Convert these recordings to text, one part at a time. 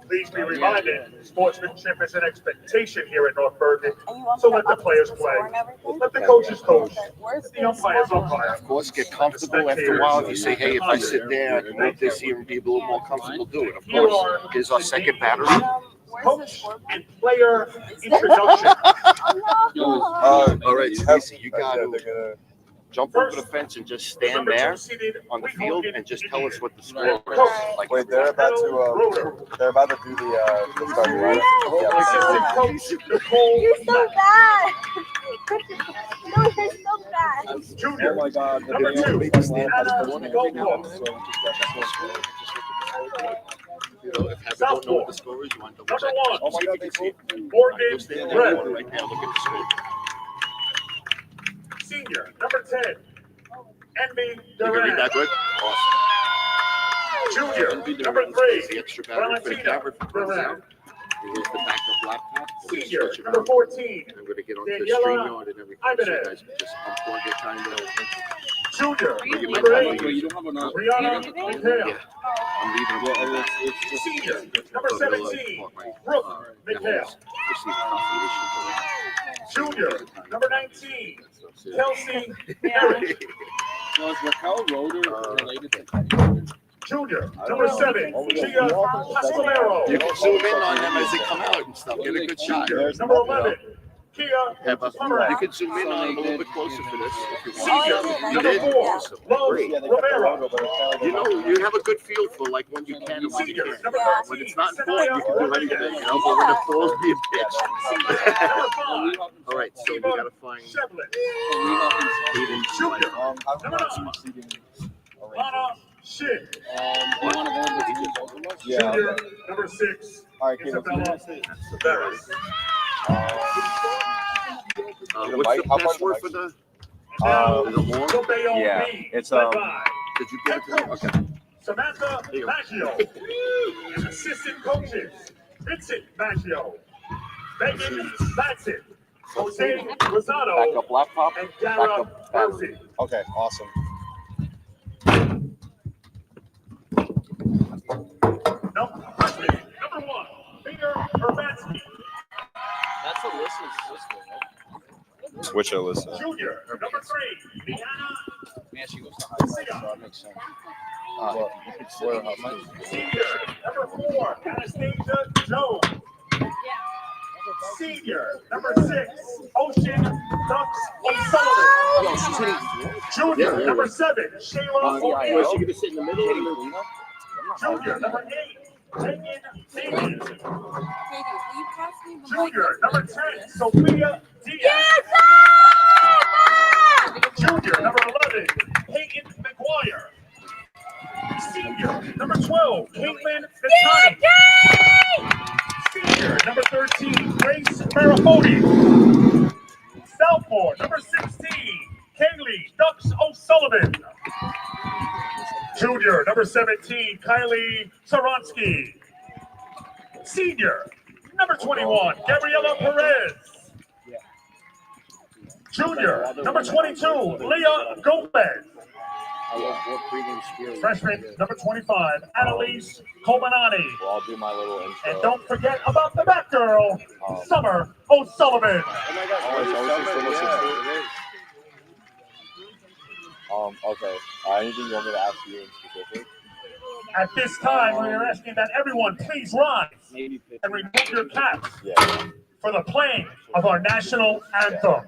Please be reminded, sportsmanship is an expectation here at North Bergen. So let the players play. Let the coaches coach. Let the umpires umpire. Of course, get comfortable after a while. If you say, hey, if I sit there, I can move this here and be a little more comfortable, do it. Of course, here's our second battery. Coach and player introduction. All right, Stacy, you got to jump over the fence and just stand there on the field and just tell us what the score is. Like, wait, they're about to do the start, right? You're so bad. No, you're so bad. Junior, Oh my God, number two, Anna Goldwall. you know, if Heather don't know what the score is, you want to double check. Number one. Oh my God, they See both. Morgan stand Red. there right now. Look at the score. Senior, number 10, Envy You can read Duran. that good? Awesome. Junior, number 3, The extra battery for the camera. Duran. Here's the backup laptop. We'll just Senior, switch it number out. 14, And I'm going to get onto the Daniela StreamYard and everything. So you Ibanez. guys can just unplug it kind of. Junior, number 8, You don't have enough. Brianna Yeah, McHale. I'm leaving them all back. Senior, number 17, Brooke McHale. Junior, number 19, Kelsey Merrick. So is Raquel Roder related to Junior, number 7, Gia Castellero. You can zoom in on them as they come out and stuff. Get a good shot. Number 11, Kia Heather, Plummer. you can zoom in on them a little bit closer for this if you want. Senior, You number did? 4, Awesome. Love Great. Romero. You know, you have a good feel for like when you can and when you Senior, can't. number When 13, it's not important, you can do anything, you know, but when it falls, be a bitch. number 5, All right, so we got to find Shevlin. Hayden. Junior, I've number got some 9, seating Lana Shin. you want to go with both of us? Yeah. Junior, number 6, All right, Caleb. Isabella Barris. What's the password for the? And now, Is it long? the Bayonne Yeah, Bees, it's, led by Did you give it to me? Okay. Samantha Maggio, and assistant coaches, Vincent Maggio, Megan Batson, Jose Rosado, Backup laptop. and Dara Backup battery. Rosie. Okay, awesome. Freshman, number 1, Peter Urbanski. That's Alyssa's sister, right? Which Alyssa? Junior, number 3, Deanna Yeah, she goes to high school, so that makes sense. Senior, number 4, Anastasia Jones. Senior, number 6, Ocean Ducks O'Sullivan. Junior, number 7, Shayla O'Neill. She gonna sit in the middle. Junior, number 8, Megan Davies. Katie, will you pass me the mic? Junior, number 10, Sophia Diaz. Junior, number 11, Peyton McGuire. Senior, number 12, Caitlin Natani. Senior, number 13, Grace Marafoni. Southmore, number 16, Kaylee Ducks O'Sullivan. Junior, number 17, Kylie Saronsky. Senior, number 21, Gabriela Perez. Junior, number 22, Leah Gomez. Freshman, number 25, Annalise Colmanani. Well, I'll do my little intro. And don't forget about the back girl, Summer O'Sullivan. Okay. Anything you want me to ask you in specific? At this time, we are asking that everyone please rise and remove your caps Yeah. for the playing of our national anthem.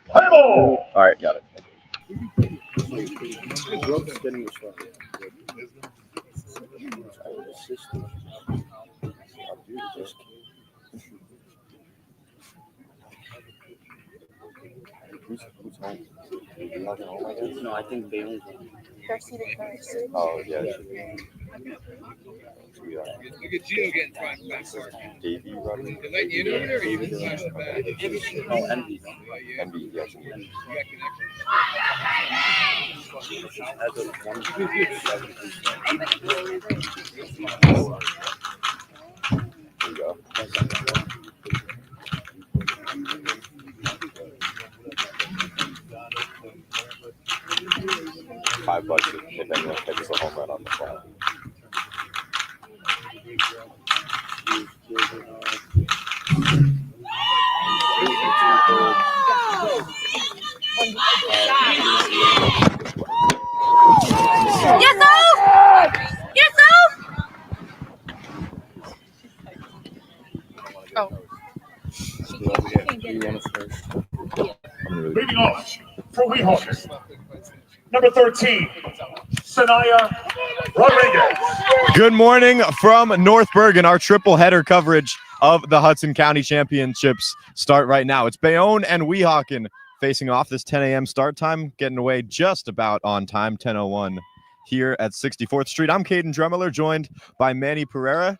Play ball. All right, got it. Who's home? Weehawken home, I guess? No, I think Bayonne. They're seated first. Oh, yeah. Weehawken. Look at Gio getting tried back for. Davey Rodriguez. They letting you in over there, or you can flash the back? No, Envy. Envy, yes. You got connections. As of 1. There you go. $5 if anyone hits a home run on the fly. Yes, sir! Yes, sir! Oh. Leading off for Weehawken. Number 13, Sanaya Rodriguez. Good morning from North Bergen. Our triple header coverage of the Hudson County Championships start right now. It's Bayonne and Weehawken facing off. This 10 a.m. start time, getting away just about on time, 10:01 here at 64th Street. I'm Caden Dremmeler, joined by Manny Pereira,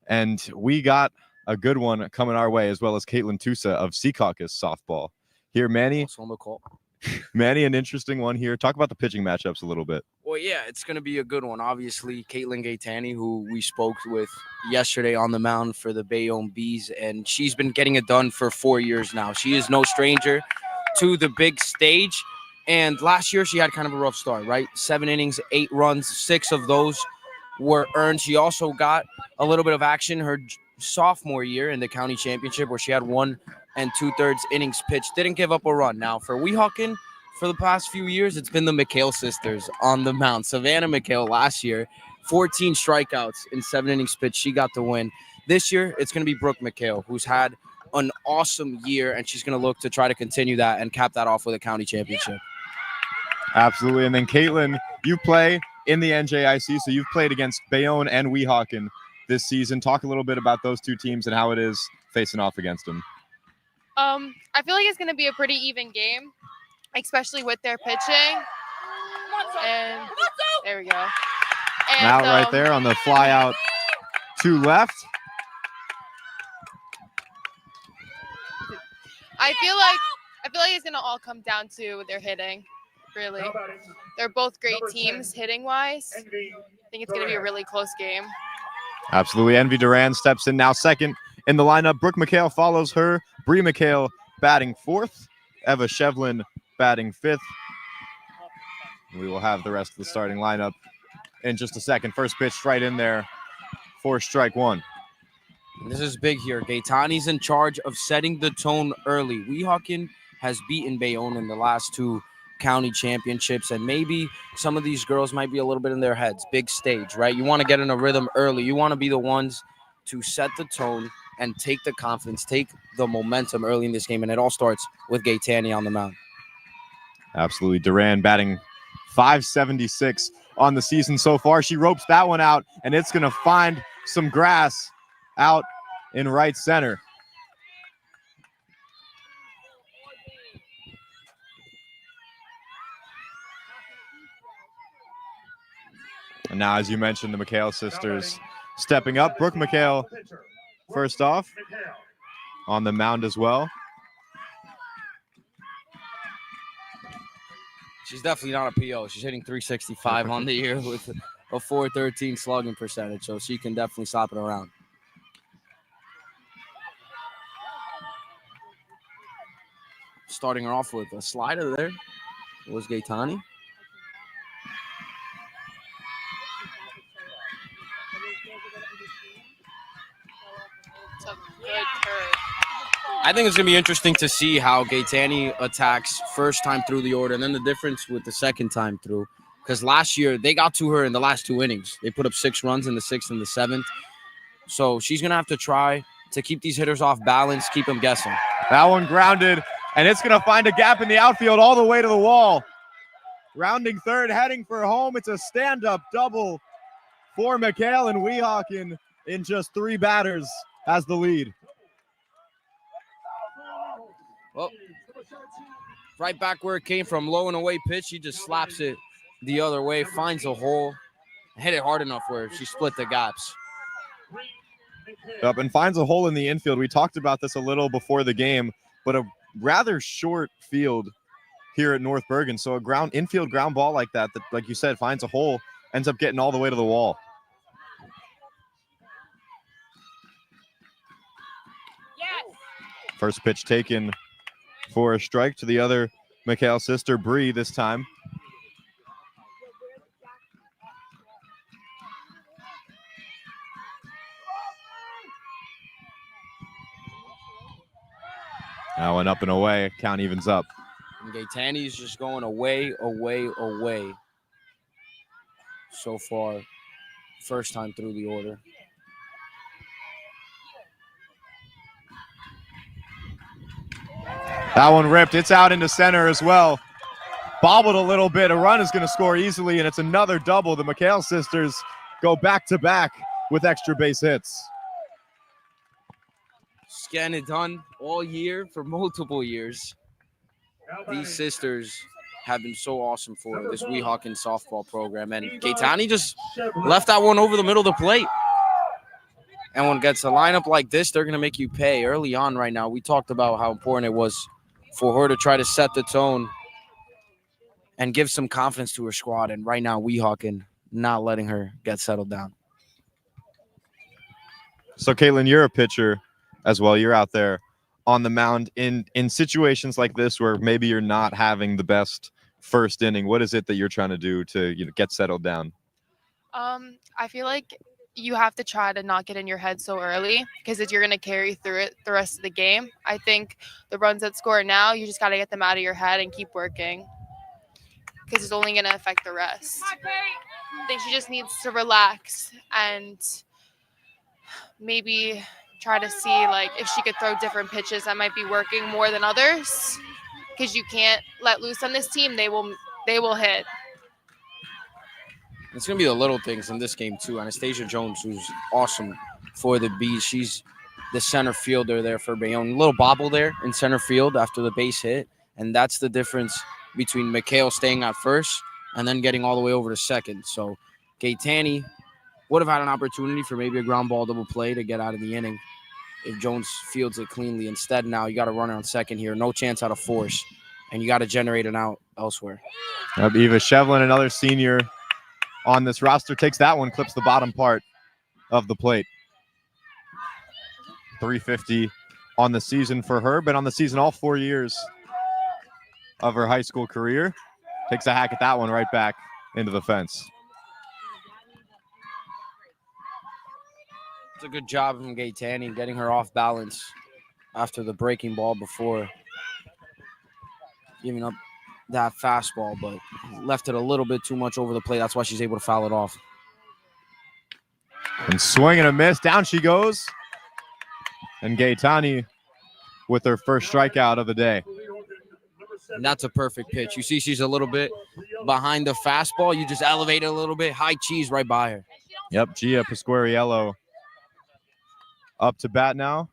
and we got a good one coming our way, as well as Caitlin Tusa of Sea Caucus softball. Here, Manny. On the call. Manny, an interesting one here. Talk about the pitching matchups a little bit. Well, yeah, it's going to be a good one. Obviously, Caitlin Gaetani, who we spoke with yesterday on the mound for the Bayonne Bees, and she's been getting it done for 4 years now. She is no stranger to the big stage, and last year she had kind of a rough start, right? 7 innings, 8 runs, 6 of those were earned. She also got a little bit of action her sophomore year in the county championship, where she had 1 2/3 innings pitched, didn't give up a run. Now for Weehawken, for the past few years, it's been the McHale sisters on the mound. Savannah McHale last year, 14 strikeouts in 7 innings pitched. She got the win. This year, it's going to be Brooke McHale, who's had an awesome year, and she's going to look to try to continue that and cap that off with a county championship. Absolutely. And then Caitlin, you play in the NJIC, so you've played against Bayonne and Weehawken this season. Talk a little bit about those two teams and how it is facing off against them. I feel like it's going to be a pretty even game, especially with their pitching. And there we go. And, out right there on the fly out to left. I feel like it's going to all come down to their hitting, really. They're both great teams hitting wise. I think it's going to be a really close game. Absolutely. Envy Duran steps in now second in the lineup. Brooke McHale follows her. Bree McHale batting fourth. Eva Shevlin batting fifth. We will have the rest of the starting lineup in just a second. First pitch right in there for strike one. This is big here. Gaetani's in charge of setting the tone early. Weehawken has beaten Bayonne in the last 2 county championships, and maybe some of these girls might be a little bit in their heads. Big stage, right? You want to get in a rhythm early. You want to be the ones to set the tone and take the confidence, take the momentum early in this game, and it all starts with Gaetani on the mound. Absolutely. Duran batting .576 on the season so far. She ropes that one out, and it's going to find some grass out in right center. And now, as you mentioned, the McHale sisters stepping up. Brooke McHale, first off, on the mound as well. She's definitely not a PO. She's hitting .365 on the year with a .413 slugging percentage, so she can definitely slap it around. Starting her off with a slider there was Gaetani. I think it's going to be interesting to see how Gaetani attacks first time through the order and then the difference with the second time through. Because last year, they got to her in the last 2 innings. They put up 6 runs in the 6th and the 7th. So she's going to have to try to keep these hitters off balance, keep them guessing. That one grounded, and it's going to find a gap in the outfield all the way to the wall. Rounding third, heading for home. It's a stand-up double for McHale, and Weehawken in just 3 batters has the lead. Well, right back where it came from, low and away pitch. He just slaps it the other way, finds a hole, hit it hard enough where she split the gaps. Up and finds a hole in the infield. We talked about this a little before the game, but a rather short field here at North Bergen. So a infield ground ball like that, like you said, finds a hole, ends up getting all the way to the wall. Yes. First pitch taken for a strike to the other McHale sister, Bree, this time. That one up and away. Count evens up. And Gaetani's just going away, away, away. So far, first time through the order. That one ripped. It's out into center as well. Bobbled a little bit. A run is going to score easily, and it's another double. The McHale sisters go back-to-back with extra base hits. Just getting it done all year for multiple years. These sisters have been so awesome for this Weehawken softball program. And Gaetani just left that one over the middle of the plate. And when it gets a lineup like this, they're going to make you pay. Early on right now, we talked about how important it was for her to try to set the tone and give some confidence to her squad. And right now, Weehawken not letting her get settled down. So, Caitlin, you're a pitcher as well. You're out there on the mound in situations like this where maybe you're not having the best first inning. What is it that you're trying to do to get settled down? I feel like you have to try to not get in your head so early because you're going to carry through it the rest of the game. I think the runs that score now, you just got to get them out of your head and keep working because it's only going to affect the rest. I think she just needs to relax and maybe try to see like if she could throw different pitches that might be working more than others because you can't let loose on this team. They will hit. It's going to be the little things in this game, too. Anastasia Jones, who's awesome for the Bees. She's the center fielder there for Bayonne. A little bobble there in center field after the base hit. And that's the difference between McHale staying at first and then getting all the way over to second. So Gaetani would have had an opportunity for maybe a ground ball double play to get out of the inning if Jones fields it cleanly. Instead, now you got to run on second here. No chance out of force. And you got to generate an out elsewhere. Eva Shevlin, another senior on this roster, takes that one, clips the bottom part of the plate. 350 on the season for her. Been on the season all 4 years of her high school career. Takes a hack at that one right back into the fence. It's a good job from Gaetani getting her off balance after the breaking ball before giving up that fastball, but left it a little bit too much over the plate. That's why she's able to foul it off. And swing and a miss. Down she goes. And Gaetani with her first strikeout of the day. And that's a perfect pitch. You see she's a little bit behind the fastball. You just elevate it a little bit. High cheese right by her. Yep, Gia Pasquariello up to bat now.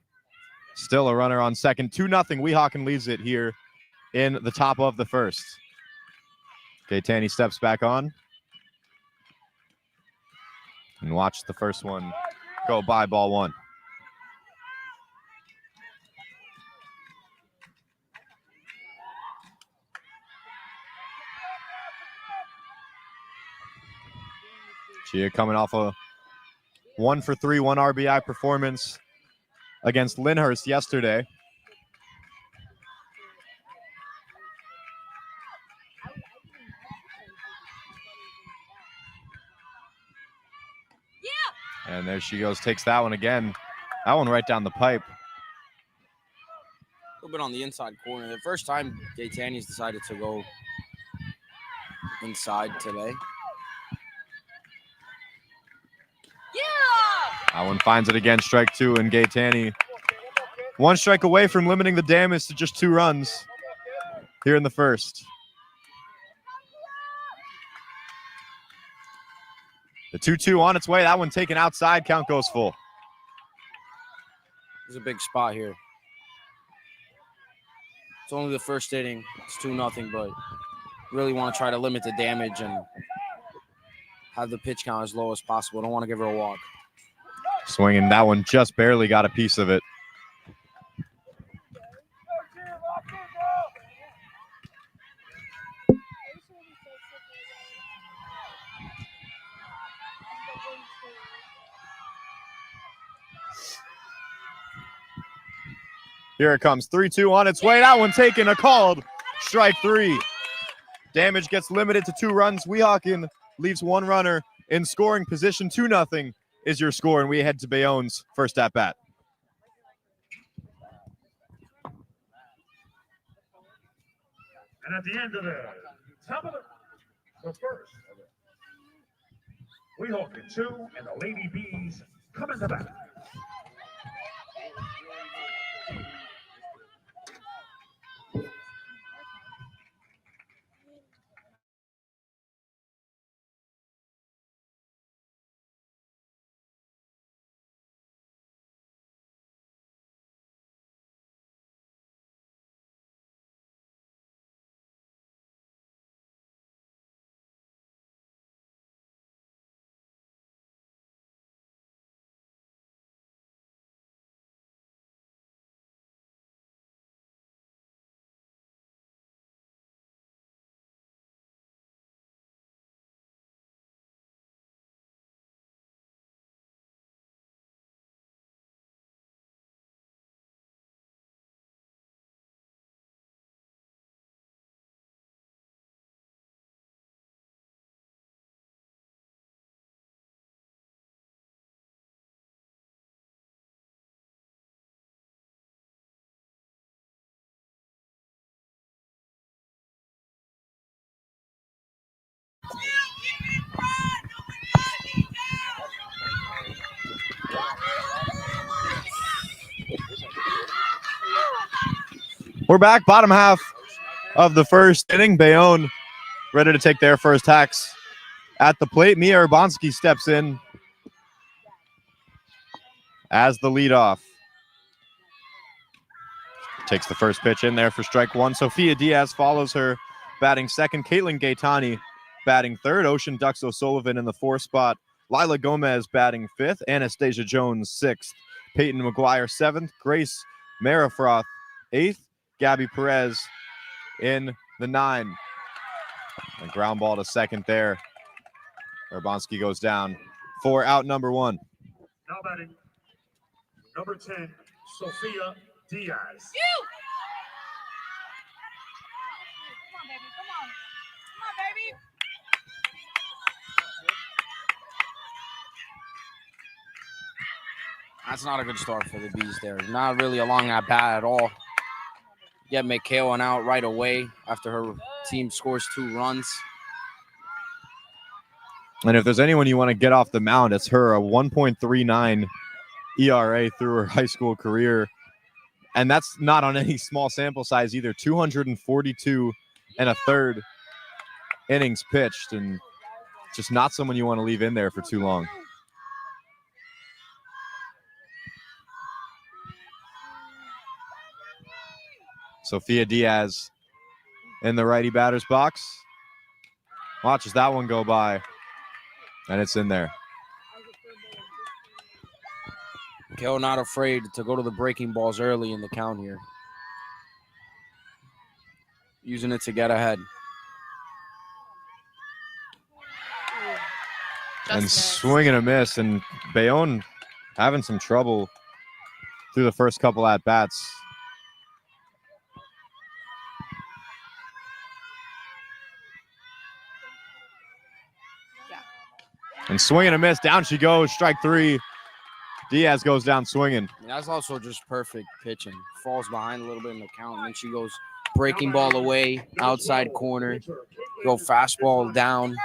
Still a runner on second. 2-0. Weehawken leads it here in the top of the first. Gaetani steps back on. And watch the first one go by, ball one. Gia coming off a 1-for-3, 1 RBI performance against Lyndhurst yesterday. And there she goes, takes that one again. That one right down the pipe. A little bit on the inside corner. The first time Gaetani's decided to go inside today. That one finds it again, strike two, and Gaetani One strike away from limiting the damage to just 2 runs here in the first. The 2-2 on its way. That one taken outside. Count goes full. There's a big spot here. It's only the first inning. It's 2-0, but really want to try to limit the damage and have the pitch count as low as possible. Don't want to give her a walk. Swinging. That one just barely got a piece of it. Here it comes. 3-2 on its way. That one taken. A called strike 3. Damage gets limited to 2 runs. Weehawken leaves 1 runner in scoring position. 2-0 is your score, and we head to Bayonne's first at bat. And at the end of the top of the first, Weehawken 2 and the Lady Bees come into bat. We're back, bottom half of the first inning. Bayonne ready to take their first hacks at the plate. Mia Urbanski steps in as the leadoff. Takes the first pitch in there for strike 1. Sophia Diaz follows her, batting second. Caitlin Gaetani batting third. Ocean Dux O'Sullivan in the 4th spot. Lila Gomez batting 5th. Anastasia Jones 6th. Peyton McGuire 7th. Grace Marifroth 8th. Gabby Perez in the 9. A ground ball to second there. Urbanski goes down for out number 1. Now batting number 10, Sophia Diaz. That's not a good start for the Bees there. Not really along that bat at all. Get McHale out right away after her team scores 2 runs. And if there's anyone you want to get off the mound, it's her. A 1.39 ERA through her high school career. And that's not on any small sample size either. 242 and a third innings pitched, and just not someone you want to leave in there for too long. Sophia Diaz in the righty batter's box. Watches that one go by, and it's in there. McHale not afraid to go to the breaking balls early in the count here. Using it to get ahead. And swinging a miss, and Bayonne having some trouble through the first couple at bats. And swinging a miss, down she goes, strike 3. Diaz goes down swinging. That's also just perfect pitching. Falls behind a little bit in the count, and then she goes breaking ball away, outside corner, go fastball down,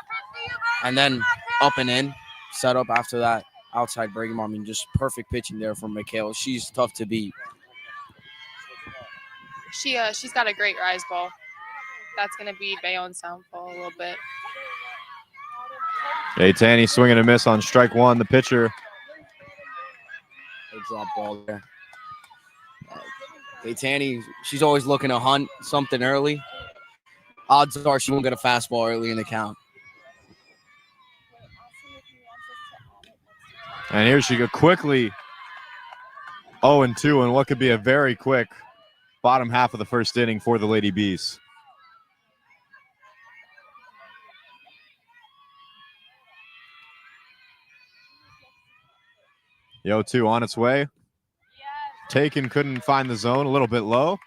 and then up and in, set up after that outside breaking ball. I mean, just perfect pitching there from McHale. She's tough to beat. She's got a great rise ball. That's gonna be Bayonne's downfall a little bit. Gaetani swinging a miss on strike one. The pitcher. A drop ball there. Gaetani, she's always looking to hunt something early. Odds are she won't get a fastball early in the count. And here she go quickly 0-2 in what could be a very quick bottom half of the first inning for the Lady Bees. The 0-2 on its way. Taken, couldn't find the zone, a little bit low.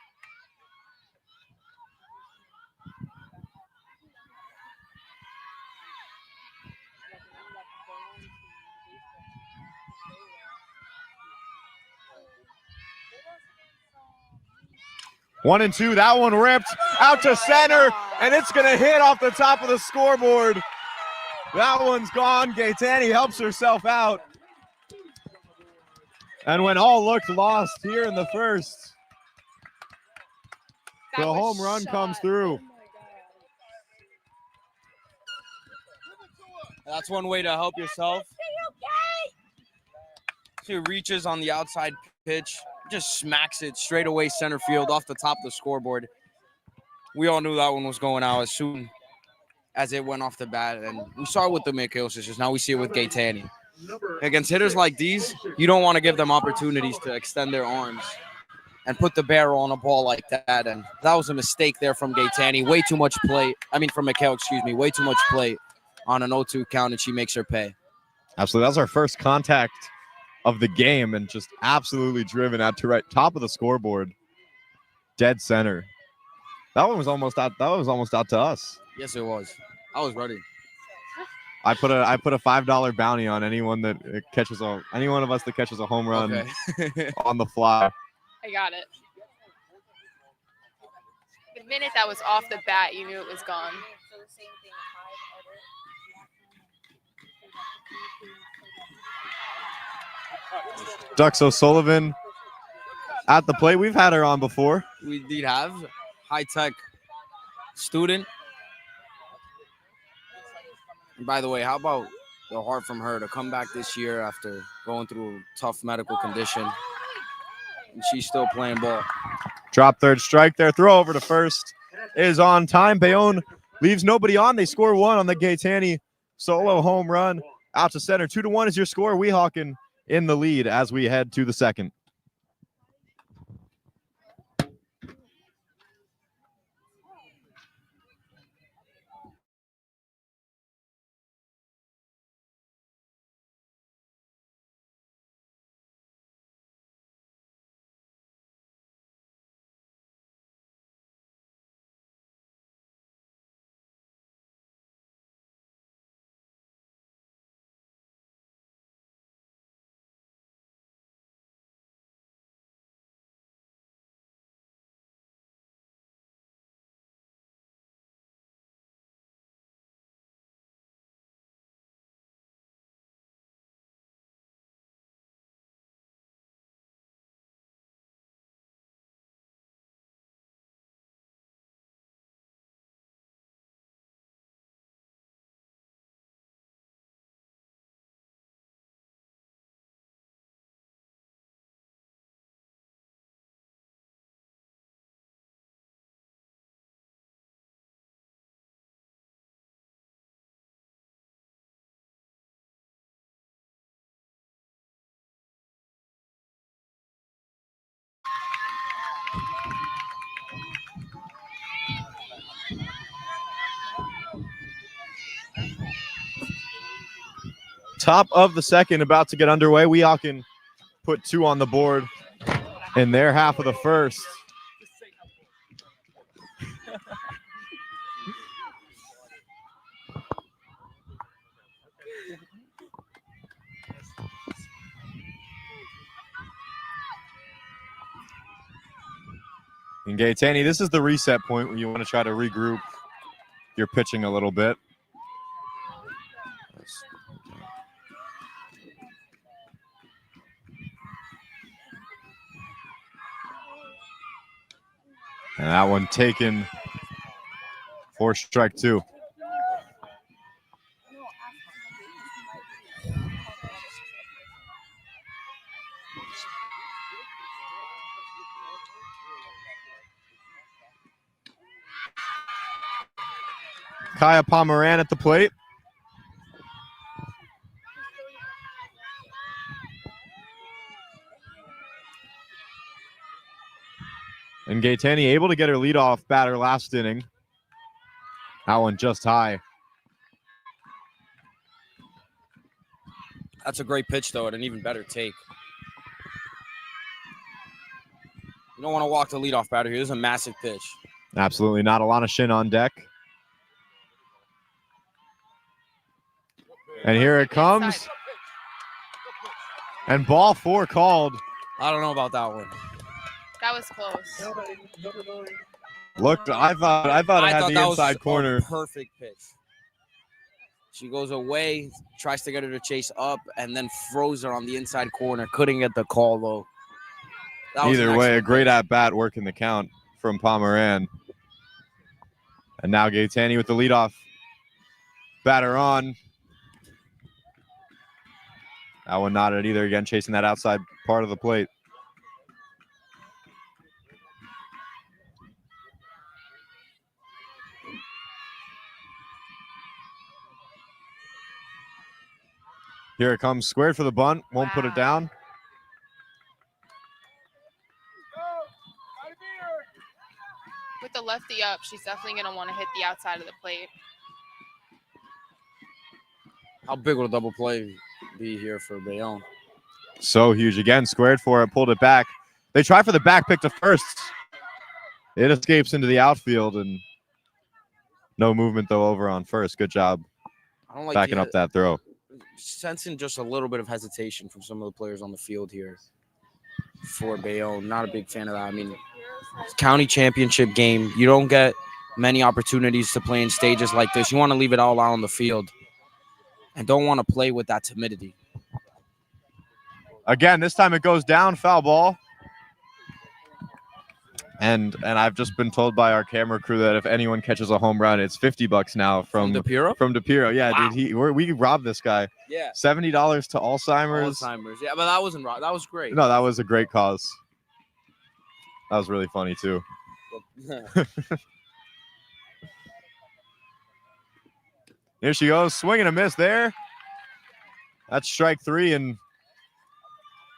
One and two, that one ripped out to center, and it's going to hit off the top of the scoreboard. That one's gone. Gaetani helps herself out. And when all looked lost here in the first, the home run comes through. That's one way to help yourself. She reaches on the outside pitch, just smacks it straight away center field off the top of the scoreboard. We all knew that one was going out as soon as it went off the bat, and we saw it with the McHale sisters. Now we see it with Gaetani. Against hitters like these, you don't want to give them opportunities to extend their arms and put the barrel on a ball like that. And that was a mistake there from Gaetani. Way too much play. I mean, from McHale, excuse me. Way too much play on an 0-2 count, and she makes her pay. Absolutely. That was our first contact of the game, and just absolutely driven out to right top of the scoreboard. Dead center. That one was almost out. That was almost out to us. Yes, it was. I was ready. I put a $5 bounty on anyone that catches any one of us that catches a home run on the fly. I got it. The minute that was off the bat, you knew it was gone. Dux O'Sullivan at the plate. We've had her on before. We did have high-tech student. And by the way, how about the heart from her to come back this year after going through a tough medical condition? And she's still playing ball. Drop third strike there. Throw over to first is on time. Bayonne leaves nobody on. They score one on the Gaetani solo home run out to center. 2-1 is your score. Weehawken in the lead as we head to the second. Top of the second about to get underway. Weehawken put 2 on the board in their half of the first. And Gaetani, this is the reset point where you want to try to regroup your pitching a little bit. And that one taken for strike 2. Kaya Pomeran at the plate. And Gaetani able to get her leadoff batter last inning. That one just high. That's a great pitch, though, and an even better take. You don't want to walk the leadoff batter here. This is a massive pitch. Absolutely not. Alana Shin on deck. And here it comes. And ball 4 called. I don't know about that one. That was close. Looked, I thought it had the inside corner. A perfect pitch. She goes away, tries to get her to chase up, and then froze her on the inside corner. Couldn't get the call, though. Either way, a great at-bat working the count from Pomeran. And now Gaetani with the leadoff batter on. That one not at either. Again, chasing that outside part of the plate. Here it comes, squared for the bunt. Won't put it down. With the lefty up, she's definitely going to want to hit the outside of the plate. How big will a double play be here for Bayonne? So huge. Again, squared for it, pulled it back. They try for the back pick to first. It escapes into the outfield, and no movement, though, over on first. Good job I don't like backing up that throw. Sensing just a little bit of hesitation from some of the players on the field here for Bayonne. Not a big fan of that. I mean, it's county championship game. You don't get many opportunities to play in stages like this. You want to leave it all out on the field and don't want to play with that timidity. Again, this time it goes down, foul ball. And I've just been told by our camera crew that if anyone catches a home run, it's $50 now from DePiro. From DePiro, yeah, Wow. dude. We robbed this guy. Yeah, $70 to Alzheimer's. Alzheimer's. Yeah, but that wasn't wrong. That was great. No, that was a great cause. That was really funny too. Here she goes, swing and a miss there. That's strike 3 and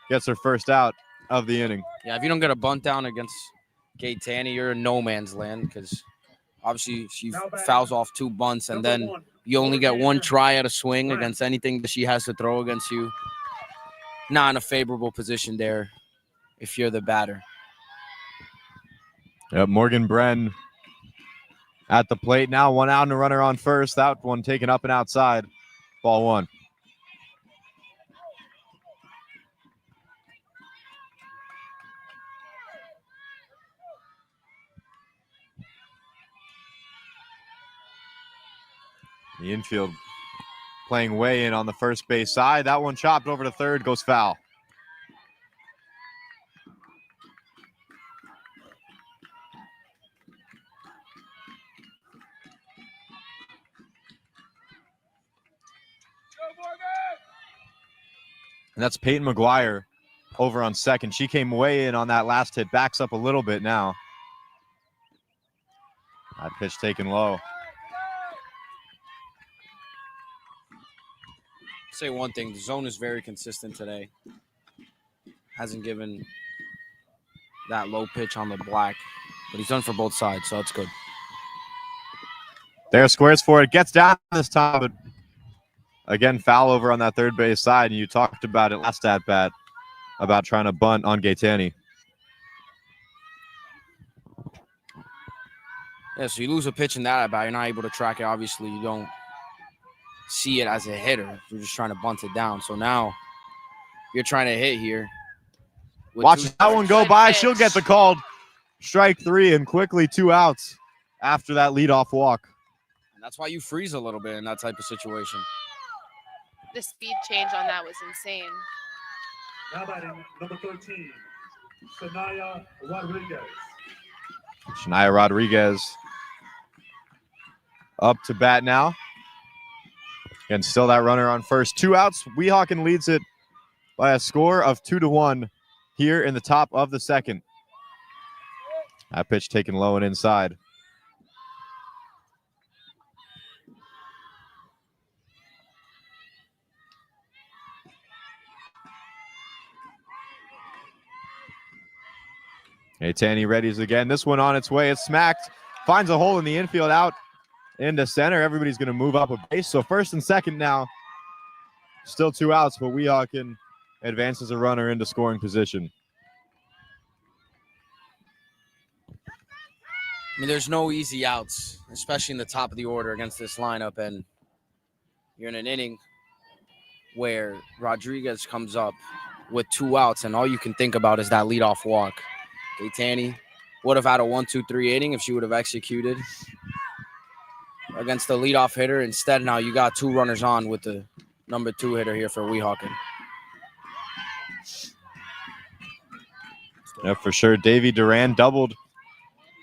gets her first out of the inning. Yeah, if you don't get a bunt down against Gaetani, you're in no man's land because obviously she fouls off 2 bunts and then you only get 1 try at a swing against anything that she has to throw against you. Not in a favorable position there if you're the batter. Yep, Morgan Bren at the plate now. 1 out and a runner on first. That one taken up and outside. Ball 1. The infield playing way in on the first base side. That one chopped over to third, goes foul. And that's Peyton McGuire over on second. She came way in on that last hit. Backs up a little bit now. That pitch taken low. Say one thing, the zone is very consistent today. Hasn't given that low pitch on the black, but he's done for both sides, so that's good. There, squares for it. Gets down this time, but again, foul over on that third base side. And you talked about it last at bat about trying to bunt on Gaetani. Yeah, so you lose a pitch in that at bat, you're not able to track it. Obviously, you don't see it as a hitter. You're just trying to bunt it down. So now you're trying to hit here. Watch that one go by. She'll get the call. Strike 3 and quickly 2 outs after that leadoff walk. And that's why you freeze a little bit in that type of situation. The speed change on that was insane. Now batting number 13, Sanaya Rodriguez. Shania Rodriguez up to bat now. And still that runner on first. 2 outs. Weehawken leads it by a score of 2-1 here in the top of the second. That pitch taken low and inside. Tanny readies again. This one on its way. It's smacked. Finds a hole in the infield, out into center. Everybody's going to move up a base. So first and second now. Still 2 outs, but Weehawken advances a runner into scoring position. I mean, there's no easy outs, especially in the top of the order against this lineup. And you're in an inning where Rodriguez comes up with 2 outs, and all you can think about is that leadoff walk. Tanny would have had a 1-2-3 inning if she would have executed against the leadoff hitter. Instead, now you got 2 runners on with the number 2 hitter here for Weehawken. Yeah, for sure. Davy Duran doubled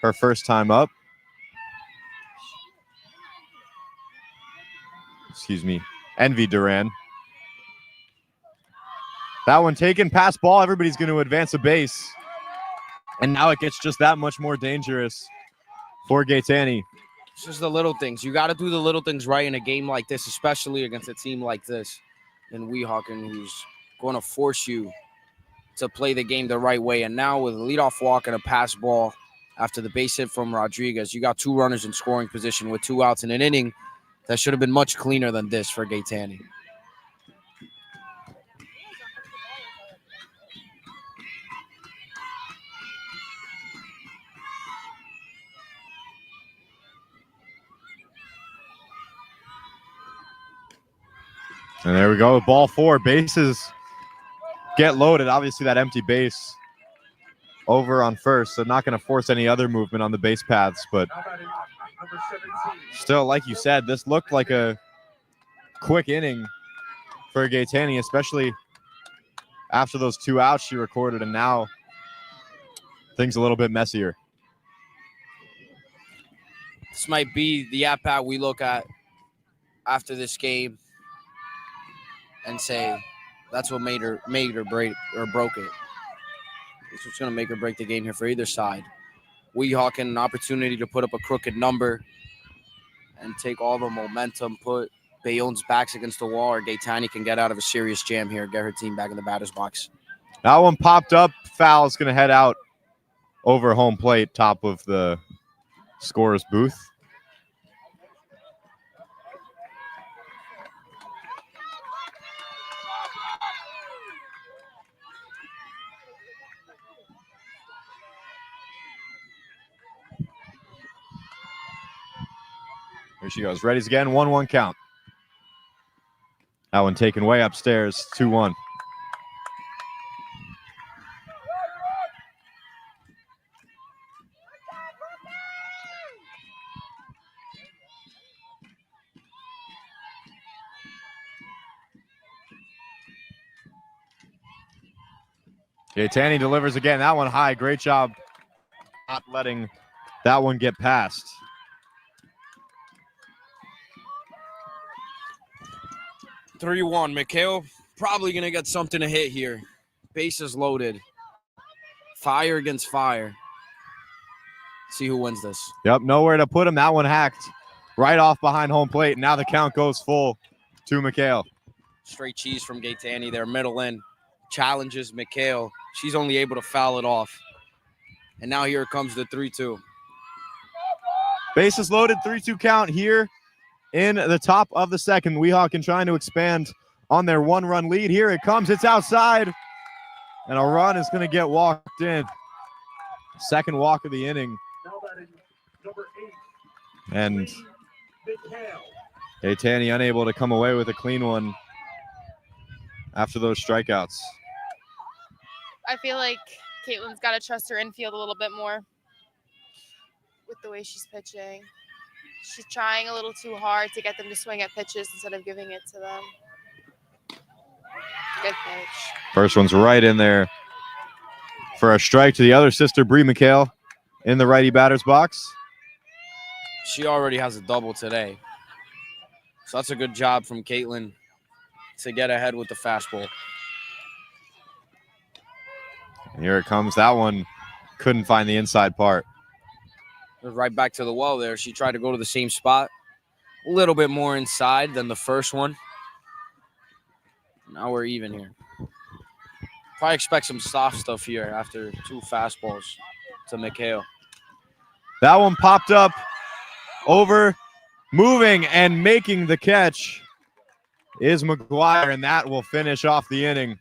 her first time up. Excuse me, Envy Duran. That one taken, pass ball. Everybody's going to advance a base. And now it gets just that much more dangerous for Gaetani. It's just the little things. You got to do the little things right in a game like this, especially against a team like this in Weehawken, who's going to force you to play the game the right way. And now with a leadoff walk and a pass ball after the base hit from Rodriguez, you got 2 runners in scoring position with 2 outs in an inning that should have been much cleaner than this for Gaetani. And there we go. Ball 4. Bases get loaded. Obviously, that empty base over on first, so not going to force any other movement on the base paths. But still, like you said, this looked like a quick inning for Gaetani, especially after those 2 outs she recorded, and now things a little bit messier. This might be the at-bat we look at after this game and say that's what made her break or broke it. It's what's going to make or break the game here for either side. Weehawken, an opportunity to put up a crooked number and take all the momentum, put Bayonne's backs against the wall, or Gaetani can get out of a serious jam here, get her team back in the batter's box. That one popped up. Foul is going to head out over home plate, top of the scorer's booth. Here she goes. Ready's again. 1-1 count. That one taken way upstairs. 2-1. Gaetani delivers again. That one high. Great job not letting that one get past. (3-1). Mikhail probably going to get something to hit here. Bases loaded. Fire against fire. See who wins this. Yep, nowhere to put him. That one hacked right off behind home plate. Now the count goes full to Mikhail. Straight cheese from Gaetani there, middle in. Challenges Mikhail. She's only able to foul it off. And now here comes the 3-2. Bases loaded, 3-2 count here in the top of the second. Weehawken trying to expand on their 1-run lead. Here it comes. It's outside. And a run is going to get walked in. Second walk of the inning. And Gaetani unable to come away with a clean one after those strikeouts. I feel like Caitlin's got to trust her infield a little bit more with the way she's pitching. She's trying a little too hard to get them to swing at pitches instead of giving it to them. Good pitch. First one's right in there for a strike to the other sister, Bree Mikhail. in the righty batter's box. She already has a double today. So that's a good job from Caitlin to get ahead with the fastball. And here it comes. That one couldn't find the inside part. Right back to the well there. She tried to go to the same spot. A little bit more inside than the first one. Now we're even here. Probably expect some soft stuff here after 2 fastballs to Mikhail. That one popped up over, moving and making the catch is McGuire, and that will finish off the inning.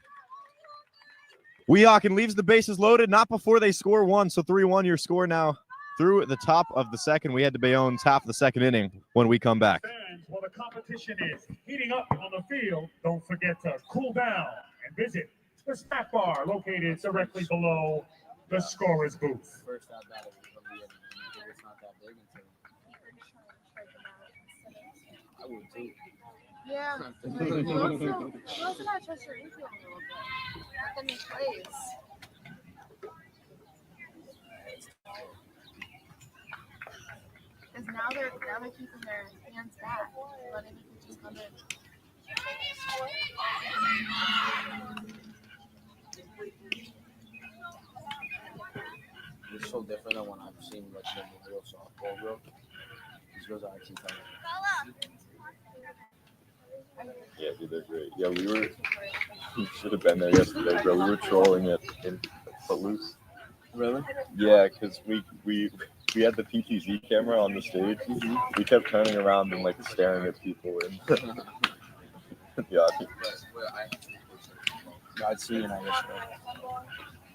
Weehawken leaves the bases loaded, not before they score 1. So 3-1 your score now through the top of the second. We head to Bayonne's half of the second inning when we come back. Fans, while the competition is heating up on the field, don't forget to cool down and visit the snack bar located directly below the scorer's booth. First at bat, it's not that big until I would too. Yeah. You also gotta trust your infield a little bit. Not that many plays. Because now they're keeping their hands back, letting the pitches come in. It's so different than when I've seen like the real softball, bro. These girls are actually kind Yeah, dude, they're great. Yeah, we should have been there yesterday, bro. We were trolling it in Footloose. Really? Yeah, because we had the PTZ camera on the stage. We kept turning around and like staring at people in the audience. I'd see you yesterday.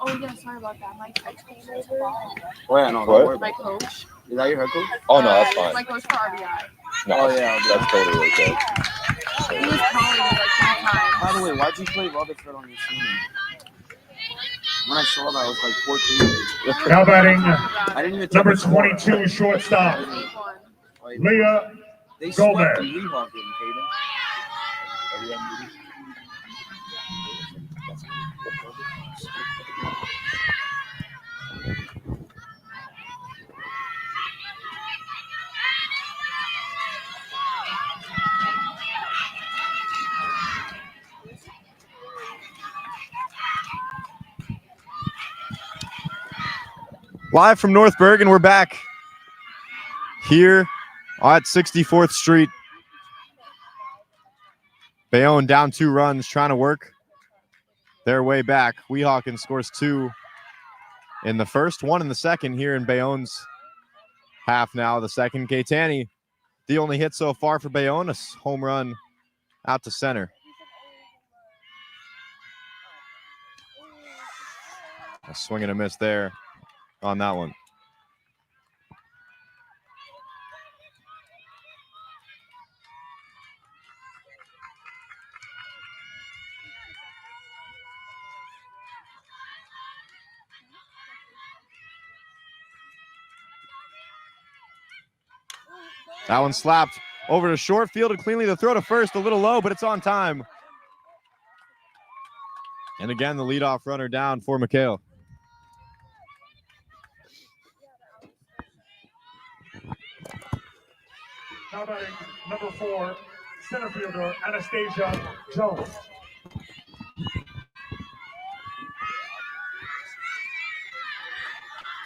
Oh yeah, sorry about that. My coach came over. Oh yeah, no, What? don't worry My about coach. it. Is that your head coach? Oh no, that's My fine. coach for RBI. No, Oh, yeah, that's totally okay. He was calling me like 10 times. By the way, why'd you play Rutherford on your team? When I saw that, I was like 14. Now batting, I didn't even take number the score. 22 shortstop, Like, Leah they swept the Gomez. Weehawken, Caden. Live from North Bergen, we're back here at 64th Street. Bayonne down 2 runs, trying to work their way back. Weehawken scores 2 in the first, 1 in the second here in Bayonne's half now. The second, Gaetani, the only hit so far for Bayonne, a home run out to center. A swing and a miss there on that one. That one slapped over to short, fielded cleanly. The throw to first, a little low, but it's on time. And again, the leadoff runner down for Mikhail. Now batting, number 4 center fielder, Anastasia Jones.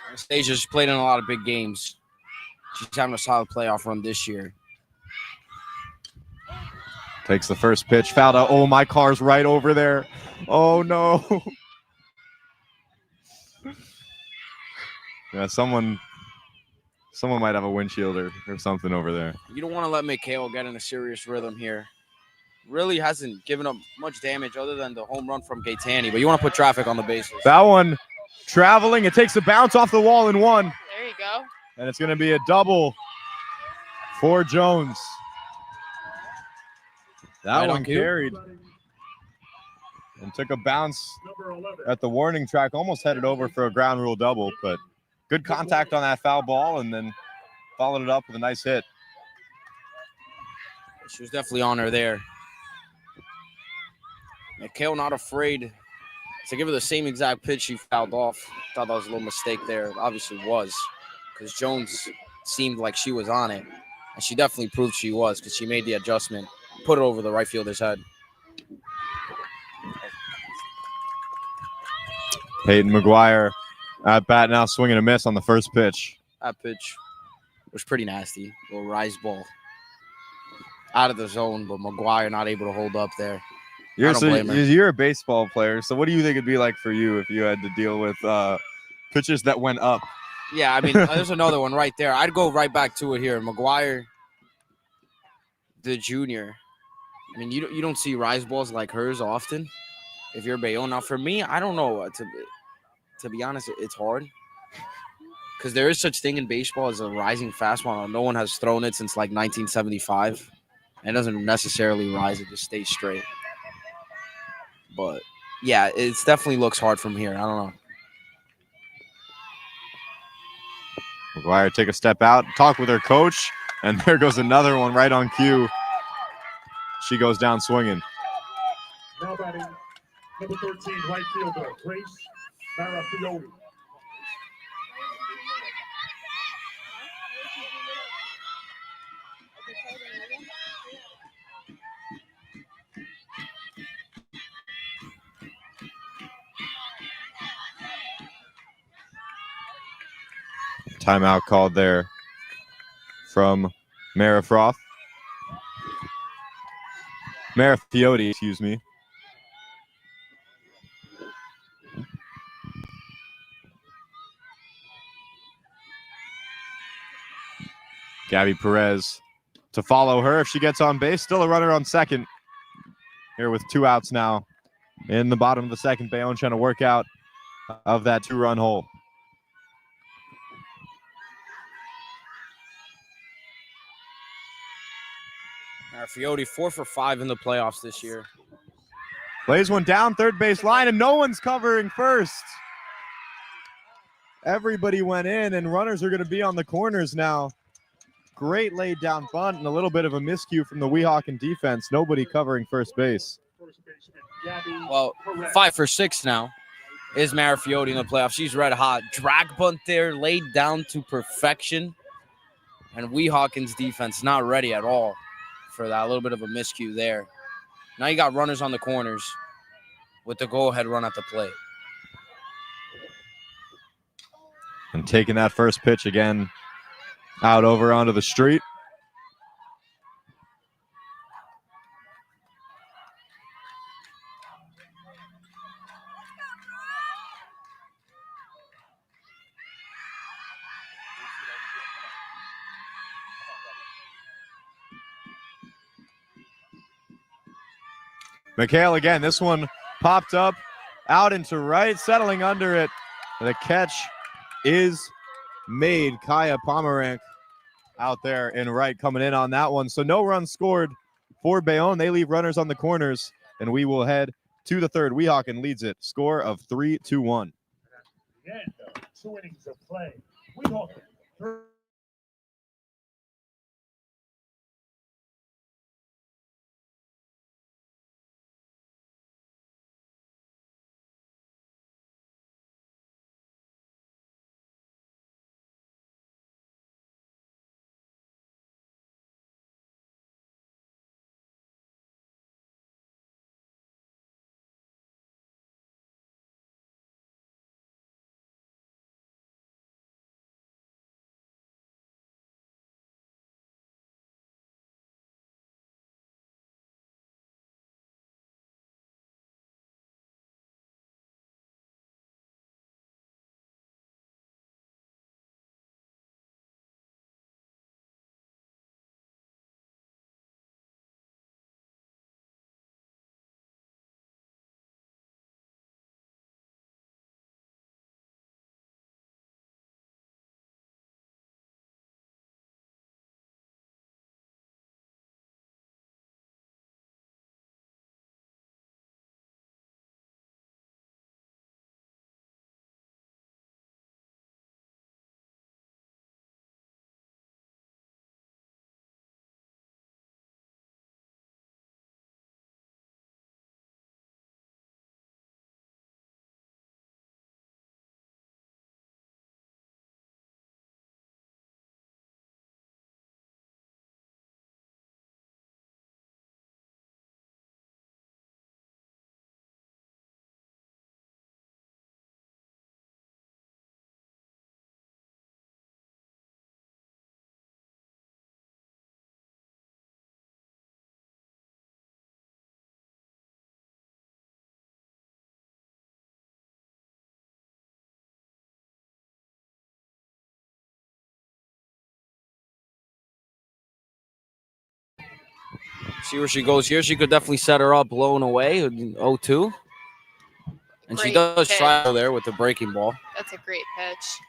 Anastasia's played in a lot of big games. She's having a solid playoff run this year. Takes the first pitch, fouled out. Oh, my car's right over there. Oh, no. Yeah, someone might have a windshield or something over there. You don't want to let Mikhail get in a serious rhythm here. Really hasn't given up much damage other than the home run from Gaetani, but you want to put traffic on the bases. That one traveling. It takes a bounce off the wall and 1. There you go. And it's going to be a double for Jones. That Right one on cue. carried and took a bounce Number 11. at the warning track, almost headed over for a ground rule double, but good contact on that foul ball and then followed it up with a nice hit. She was definitely on her there. Mikhail not afraid to give her the same exact pitch she fouled off. Thought that was a little mistake there. It obviously was. because Jones seemed like she was on it, and she definitely proved she was because she made the adjustment, put it over the right fielder's head. Peyton McGuire at bat now, swinging a miss on the first pitch. That pitch was pretty nasty. Little rise ball out of the zone, but McGuire not able to hold up there. I don't blame her. You're a baseball player, so what do you think it'd be like for you if you had to deal with pitches that went up? Yeah, I mean, there's another one right there. I'd go right back to it here. McGuire, the junior. I mean, you don't see rise balls like hers often if you're Bayonne. Now, for me, I don't know. To be honest, it's hard because there is such thing in baseball as a rising fastball. No one has thrown it since like 1975. And it doesn't necessarily rise; it just stays straight. But yeah, it definitely looks hard from here. I don't know. McGuire take a step out, talk with her coach, and there goes another one right on cue. She goes down swinging. Now batting, number 13, right fielder, Grace Marafioti. Timeout called there from Marifroth. Marafioti, excuse me. Gabby Perez to follow her if she gets on base. Still a runner on second. Here with 2 outs now in the bottom of the second. Bayonne trying to work out of that 2-run hole. Marafioti 4 for 5 in the playoffs this year. Plays one down third base line, and no one's covering first. Everybody went in, and runners are going to be on the corners now. Great laid down bunt and a little bit of a miscue from the Weehawken defense. Nobody covering first base. Well, 5 for 6 now is Marafioti in the playoffs. She's red hot. Drag bunt there, laid down to perfection. And Weehawken's defense not ready at all for that. A little bit of a miscue there. Now you got runners on the corners with the go-ahead run at the plate. And taking that first pitch again out over onto the street. McHale again. This one popped up out into right, settling under it. The catch is made. Kaya Pomerank out there in right coming in on that one. So no runs scored for Bayonne. They leave runners on the corners, and we will head to the third. Weehawken leads it. Score of 3-1. The end of 2 innings of play. Weehawken See where she goes here. She could definitely set her up low and away. 0-2. And she Great does pitch. try there with the breaking ball. That's a great pitch.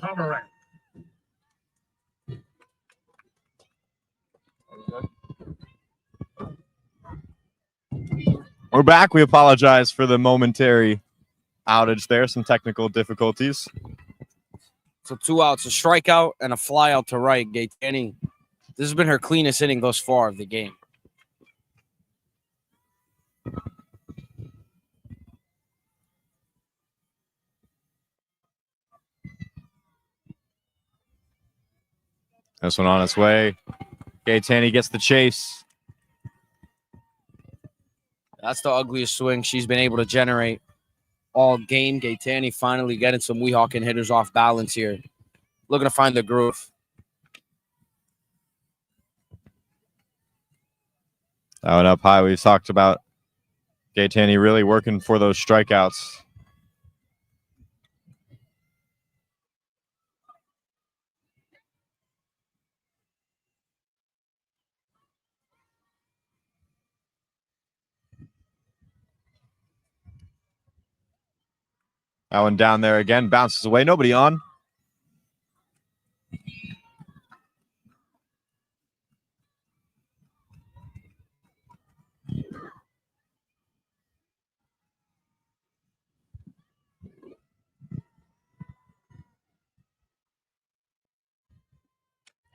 Pomerant. We're back. We apologize for the momentary outage there. Some technical difficulties. So 2 outs, a strikeout and a fly out to right. Gaetani. This has been her cleanest inning thus far of the game. This one on its way. Gaetani gets the chase. That's the ugliest swing she's been able to generate all game. Gaetani finally getting some Weehawken hitters off balance here. Looking to find the groove. That one up high. We've talked about Gaetani really working for those strikeouts. That one down there again, bounces away. Nobody on.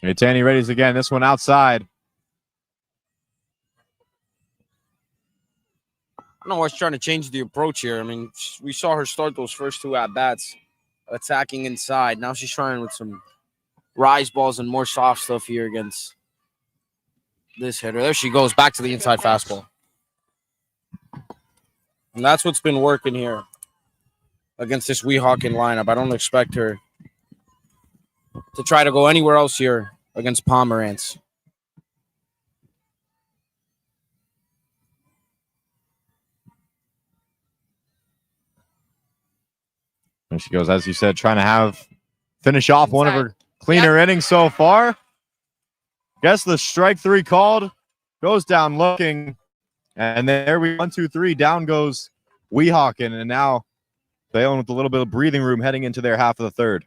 Gaetani readies again. This one outside. I don't know why she's trying to change the approach here. I mean, we saw her start those first 2 at-bats attacking inside. Now she's trying with some rise balls and more soft stuff here against this hitter. There she goes, back to the inside fastball. And that's what's been working here against this Weehawken lineup. I don't expect her to try to go anywhere else here against Pomerantz. And she goes, as you said, trying to finish off one of Inside. her cleaner innings so far. Guess the strike 3 called. Goes down looking. And there we 1, 2, 3. Down goes Weehawken. And now Bayonne with a little bit of breathing room heading into their half of the third.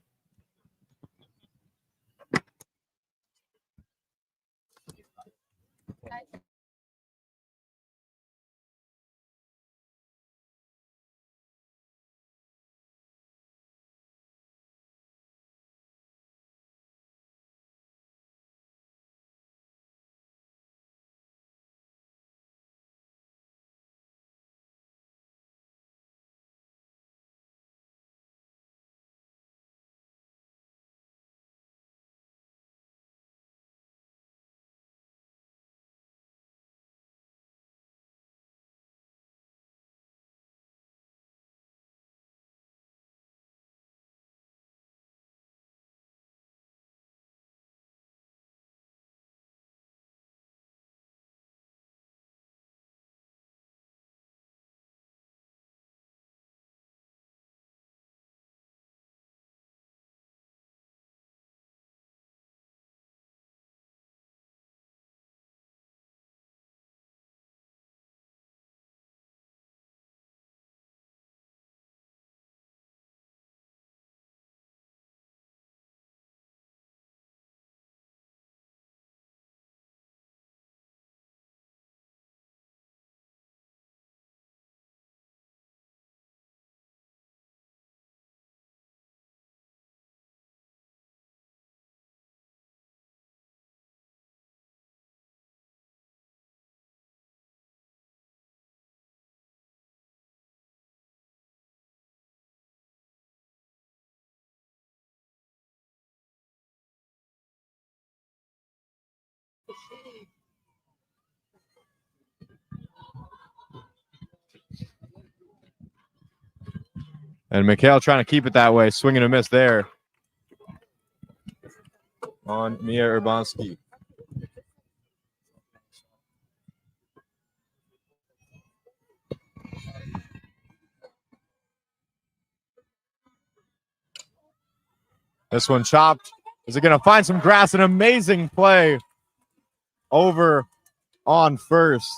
And Mikhail trying to keep it that way. Swing and a miss there on Mia Urbanski. This one chopped. Is it going to find some grass? An amazing play over on first.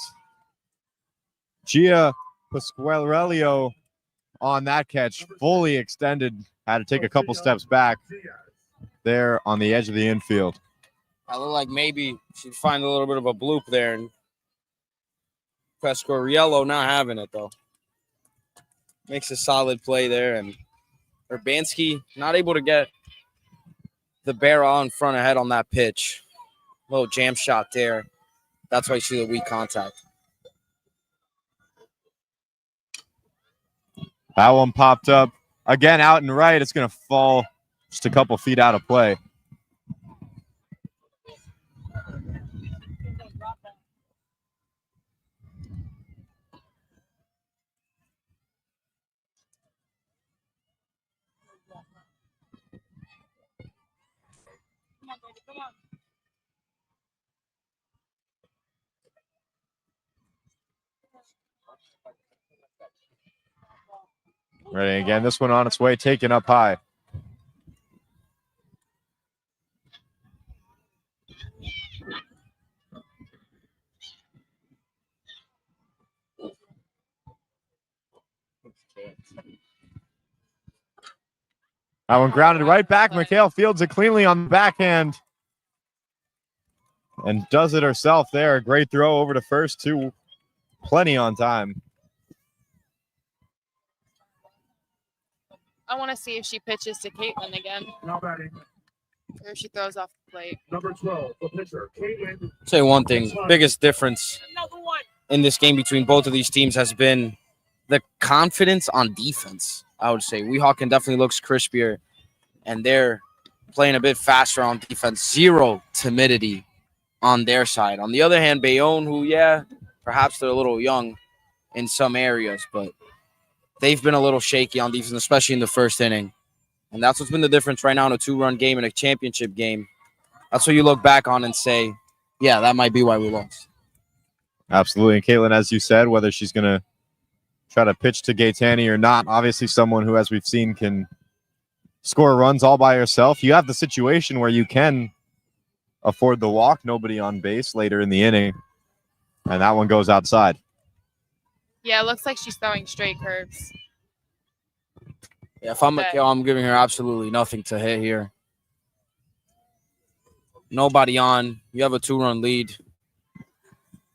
Gia Pasquarello on that catch, fully extended. Had to take a couple steps back there on the edge of the infield. I look like maybe she'd find a little bit of a bloop there. And Pasquarello not having it, though. Makes a solid play there. And Urbanski not able to get the barrel in front ahead on that pitch. Little jam shot there. That's why you see the weak contact. That one popped up. Again, out and right. It's going to fall just a couple feet out of play. Ready again. This one on its way, taken up high. That one grounded right back. Mikhail fields it cleanly on the backhand and does it herself there. Great throw over to first, too. Plenty on time. I want to see if she pitches to Caitlin again, Now batting, or if she throws off the plate. number 12, the pitcher, Caitlin. Say one thing, biggest difference in this game between both of these teams has been the confidence on defense. I would say Weehawken definitely looks crispier, and they're playing a bit faster on defense. Zero timidity on their side. On the other hand, Bayonne, who, yeah, perhaps they're a little young in some areas, but they've been a little shaky on defense, especially in the first inning. And that's what's been the difference right now in a two-run game and a championship game. That's what you look back on and say, yeah, that might be why we lost. Absolutely. And Caitlin, as you said, whether she's going to try to pitch to Gaetani or not, obviously someone who, as we've seen, can score runs all by herself. You have the situation where you can afford the walk, nobody on base later in the inning, and that one goes outside. Yeah, it looks like she's throwing straight curves. Yeah, if I'm Mikhail, I'm giving her absolutely nothing to hit here. Nobody on. You have a two-run lead.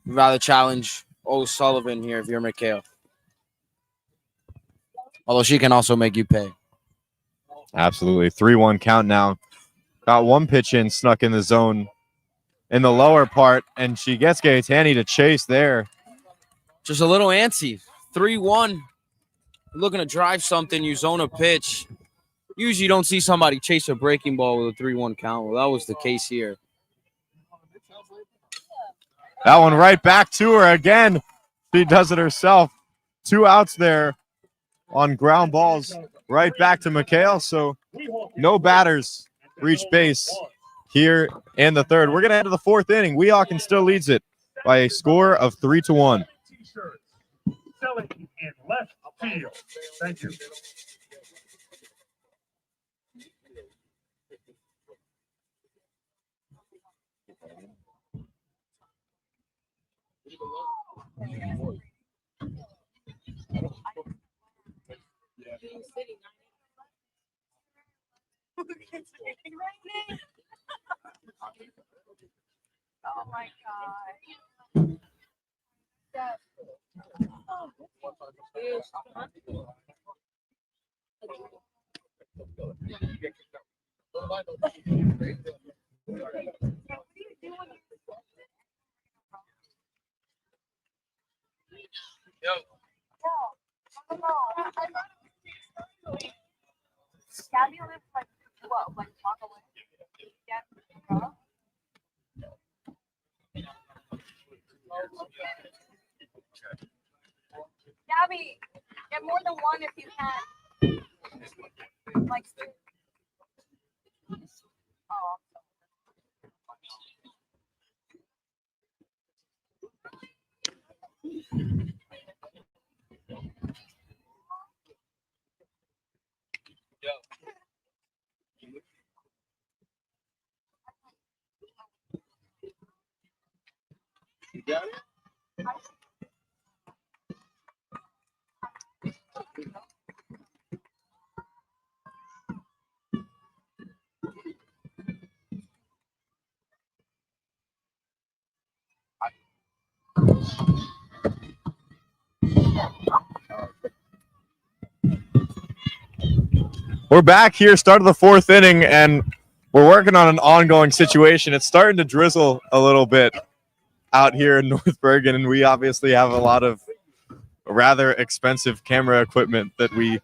You'd rather challenge O'Sullivan here if you're Mikhail. Although she can also make you pay. Absolutely. 3-1 count now. Got one pitch in, snuck in the zone in the lower part, and she gets Gaetani to chase there. Just a little antsy. 3-1. Looking to drive something, you zone a pitch. Usually you don't see somebody chase a breaking ball with a 3-1 count. Well, that was the case here. That one right back to her again. She does it herself. 2 outs there on ground balls right back to Mikhail. So no batters reach base here in the third. We're going to head to the fourth inning. Weehawken still leads it by a score of 3-1. Selling in left field. Thank you. Oh my god. Gabby lives like what, like walk away? Yeah. get more than one if you can. Like. Oh. We're back here, start of the fourth inning, and we're working on an ongoing situation. It's starting to drizzle a little bit out here in North Bergen, and we obviously have a lot of rather expensive camera equipment that we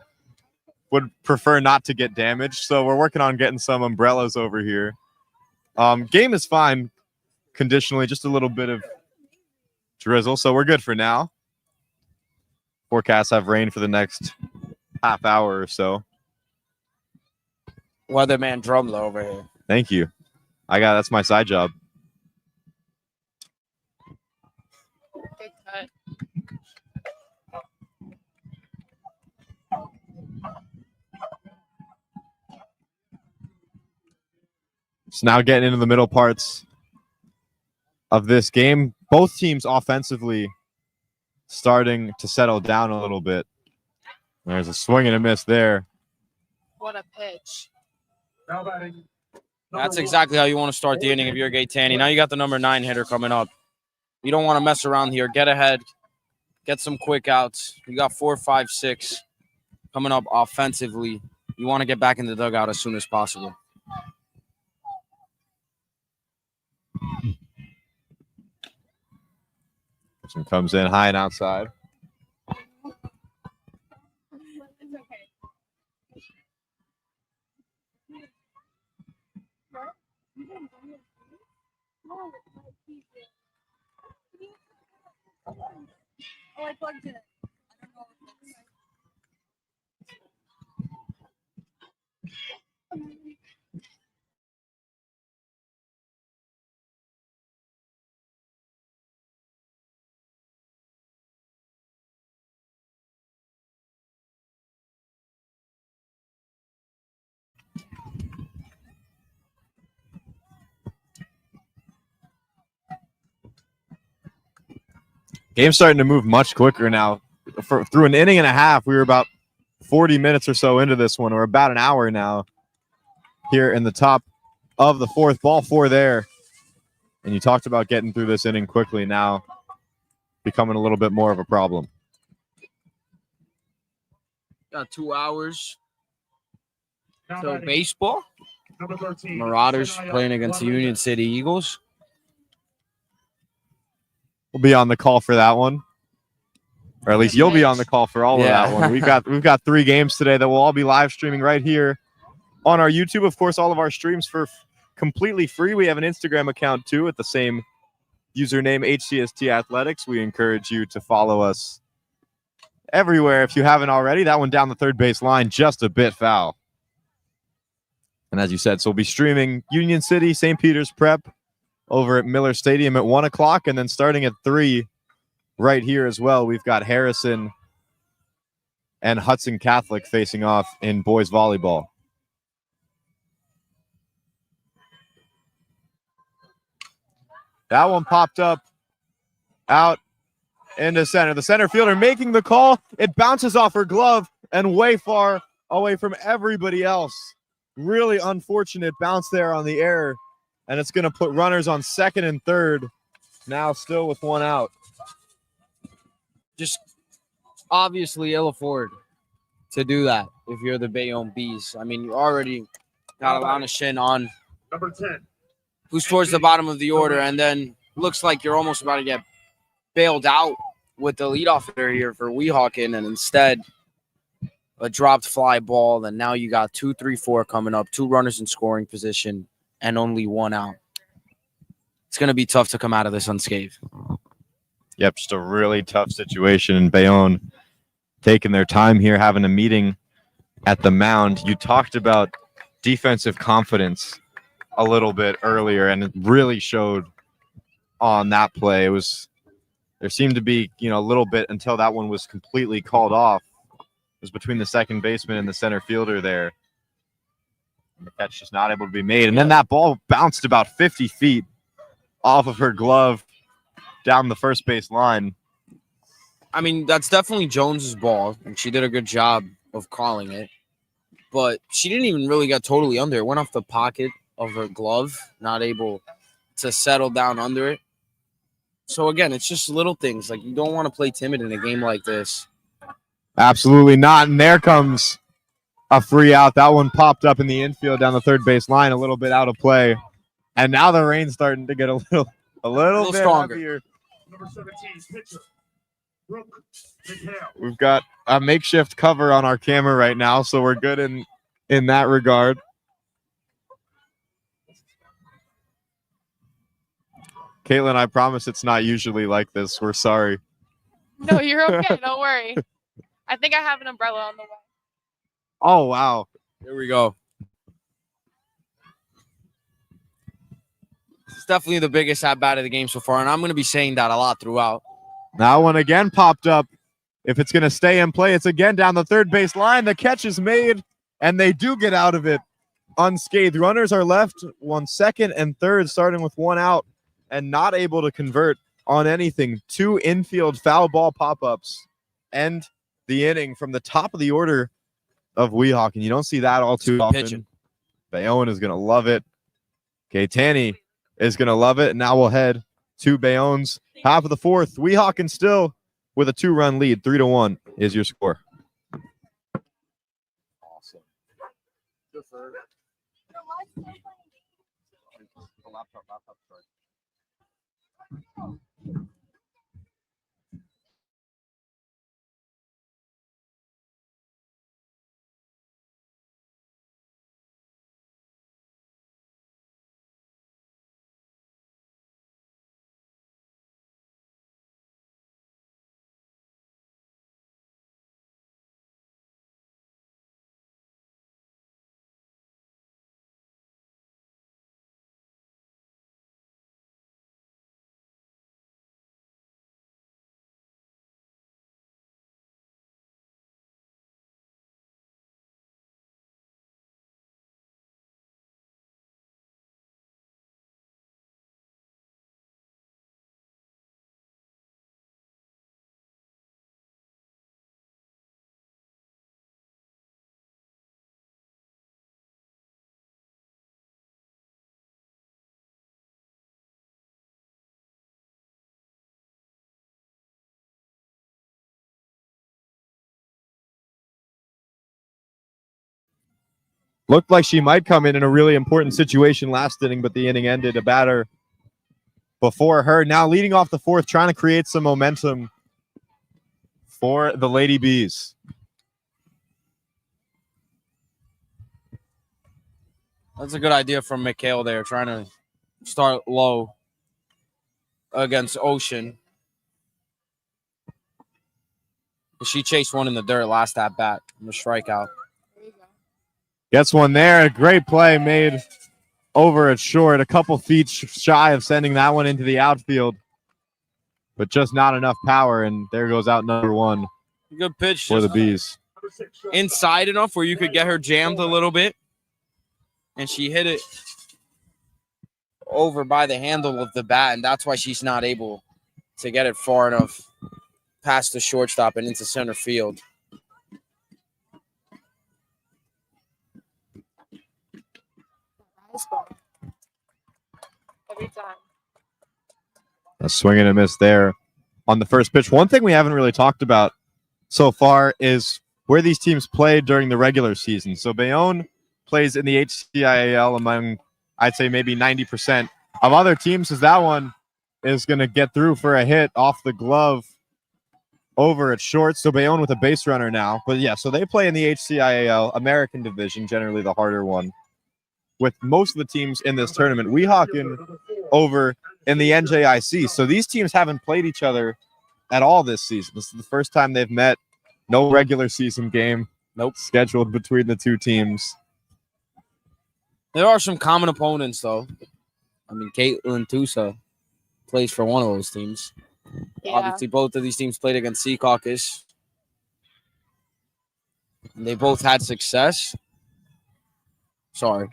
would prefer not to get damaged. So we're working on getting some umbrellas over here. Game is fine conditionally, just a little bit of drizzle, so we're good for now. Forecasts have rain for the next half hour or so. Weatherman Drumler over here. Thank you. That's my side job. Good cut. So now getting into the middle parts of this game, both teams offensively starting to settle down a little bit. There's a swing and a miss there. What a pitch. Now batting. That's exactly how you want to start the inning if you're Gaetani. Now you got the number 9 hitter coming up. You don't want to mess around here. Get ahead. Get some quick outs. You got 4, 5, 6 coming up offensively. You want to get back in the dugout as soon as possible. This one comes in high and outside. It's okay. Oh, I plugged it. I don't know what it looks like. Game's starting to move much quicker now. Through an inning and a half, we were about 40 minutes or so into this one, or about an hour now here in the top of the fourth. Ball 4 there. And you talked about getting through this inning quickly, now becoming a little bit more of a problem. Got 2 hours Now till batting. baseball. Number 13. Marauders HCIAL playing against the Union City Eagles. We'll be on the call for that one. Or at least you'll be on the call for all of that one. We've got 3 games today that we'll all be live streaming right here on our YouTube. Of course, all of our streams for completely free. We have an Instagram account too at the same username, HCST Athletics. We encourage you to follow us everywhere if you haven't already. That one down the third base line, just a bit foul. And as you said, so we'll be streaming Union City, St. Peter's Prep over at Miller Stadium at 1 o'clock, and then starting at 3 right here as well, we've got Harrison and Hudson Catholic facing off in boys volleyball. That one popped up out into center. The center fielder making the call. It bounces off her glove and way far away from everybody else. Really unfortunate bounce there on the air. And it's going to put runners on second and third, now still with 1 out. Just obviously ill afford to do that if you're the Bayonne Bees. I mean, you already got Alana Shin on, Number 10. who's towards the bottom of the order, and then looks like you're almost about to get bailed out with the leadoff hitter here for Weehawken, and instead a dropped fly ball. And now you got 2, 3, 4 coming up, 2 runners in scoring position, and only 1 out. It's going to be tough to come out of this unscathed. Yep, just a really tough situation. And Bayonne taking their time here, having a meeting at the mound. You talked about defensive confidence a little bit earlier, and it really showed on that play. There seemed to be, a little bit until that one was completely called off. It was between the second baseman and the center fielder there. And the catch just not able to be made. And then that ball bounced about 50 feet off of her glove down the first base line. I mean, that's definitely Jones's ball, and she did a good job of calling it. But she didn't even really get totally under. It went off the pocket of her glove, not able to settle down under it. So, again, it's just little things. Like, you don't want to play timid in a game like this. Absolutely not. And there comes a free out. That one popped up in the infield down the third base line, a little bit out of play. And now the rain's starting to get a little bit stronger. Heavier. Number 17 pitcher, Brooke McHale. We've got a makeshift cover on our camera right now, so we're good in that regard. Caitlin, I promise it's not usually like this. We're sorry. No, you're okay. Don't worry. I think I have an umbrella on the way. Oh, wow. Here we go. It's definitely the biggest at-bat of the game so far, and I'm going to be saying that a lot throughout. That one again popped up. If it's going to stay in play, it's again down the third base line. The catch is made, and they do get out of it unscathed. Runners are left, 1 second and third, starting with 1 out, and not able to convert on anything. 2 infield foul ball pop-ups end the inning from the top of the order of Weehawken. You don't see that all too often. Pitching. Bayonne is going to love it. Tanny is going to love it. And now we'll head to Bayonne's half of the fourth. Weehawken still with a 2-run lead. 3-1 is your score. Awesome. Looked like she might come in a really important situation last inning, but the inning ended. A batter before her. Now leading off the fourth, trying to create some momentum for the Lady Bees. That's a good idea from McHale there, trying to start low against Ocean. She chased one in the dirt last at bat. A strikeout. Gets one there. A great play made over at short. A couple feet shy of sending that one into the outfield. But just not enough power, and there goes out number 1 Good pitch. for the Bees. Inside enough where you could get her jammed a little bit. And she hit it over by the handle of the bat, and that's why she's not able to get it far enough past the shortstop and into center field. Every time. A swing and a miss there on the first pitch. One thing we haven't really talked about so far is where these teams played during the regular season. So Bayonne plays in the HCIAL among, I'd say, maybe 90% of other teams, as that one is going to get through for a hit off the glove over at short. So Bayonne with a base runner now. But yeah, so they play in the HCIAL American division, generally the harder one, with most of the teams in this tournament. Weehawken over in the NJIC. So these teams haven't played each other at all this season. This is the first time they've met No regular season game. Nope. Scheduled between the two teams. There are some common opponents, though. I mean, Caitlin Tusa plays for one of those teams. Yeah. Obviously, both of these teams played against Sea Caucus. And they both had success. Sorry.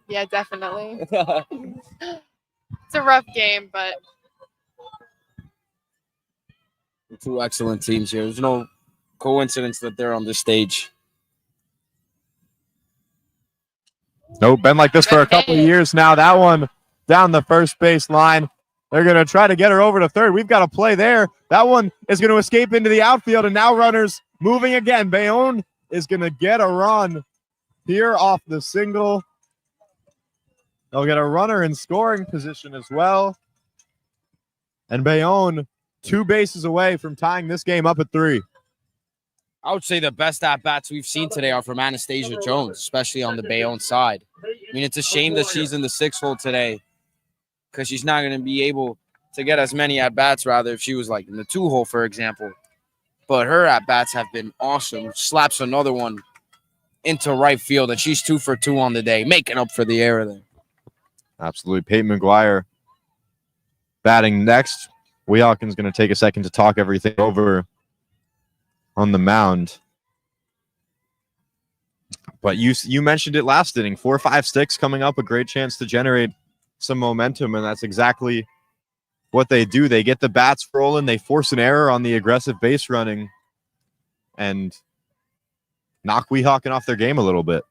Yeah, definitely. It's a rough game, but Two excellent teams here. There's no coincidence that they're on this stage. Nope, been like this for a couple of years now. That one down the first base line. They're going to try to get her over to third. We've got a play there. That one is going to escape into the outfield, and now runners moving again. Bayonne is going to get a run here off the single. They'll get a runner in scoring position as well. And Bayonne 2 bases away from tying this game up at 3. I would say the best at-bats we've seen today are from Anastasia Jones, especially on the Bayonne side. I mean, it's a shame that she's in the 6-hole today because she's not going to be able to get as many at-bats, rather, if she was like in the 2-hole, for example. But her at-bats have been awesome. Slaps another one into right field, and she's 2 for 2 on the day, making up for the error there. Absolutely. Peyton McGuire batting next. Weehawken's going to take a second to talk everything over on the mound. But you mentioned it last inning. 4, 5, 6 coming up, a great chance to generate some momentum, and that's exactly what they do. They get the bats rolling. They force an error on the aggressive base running and knock Weehawken off their game a little bit.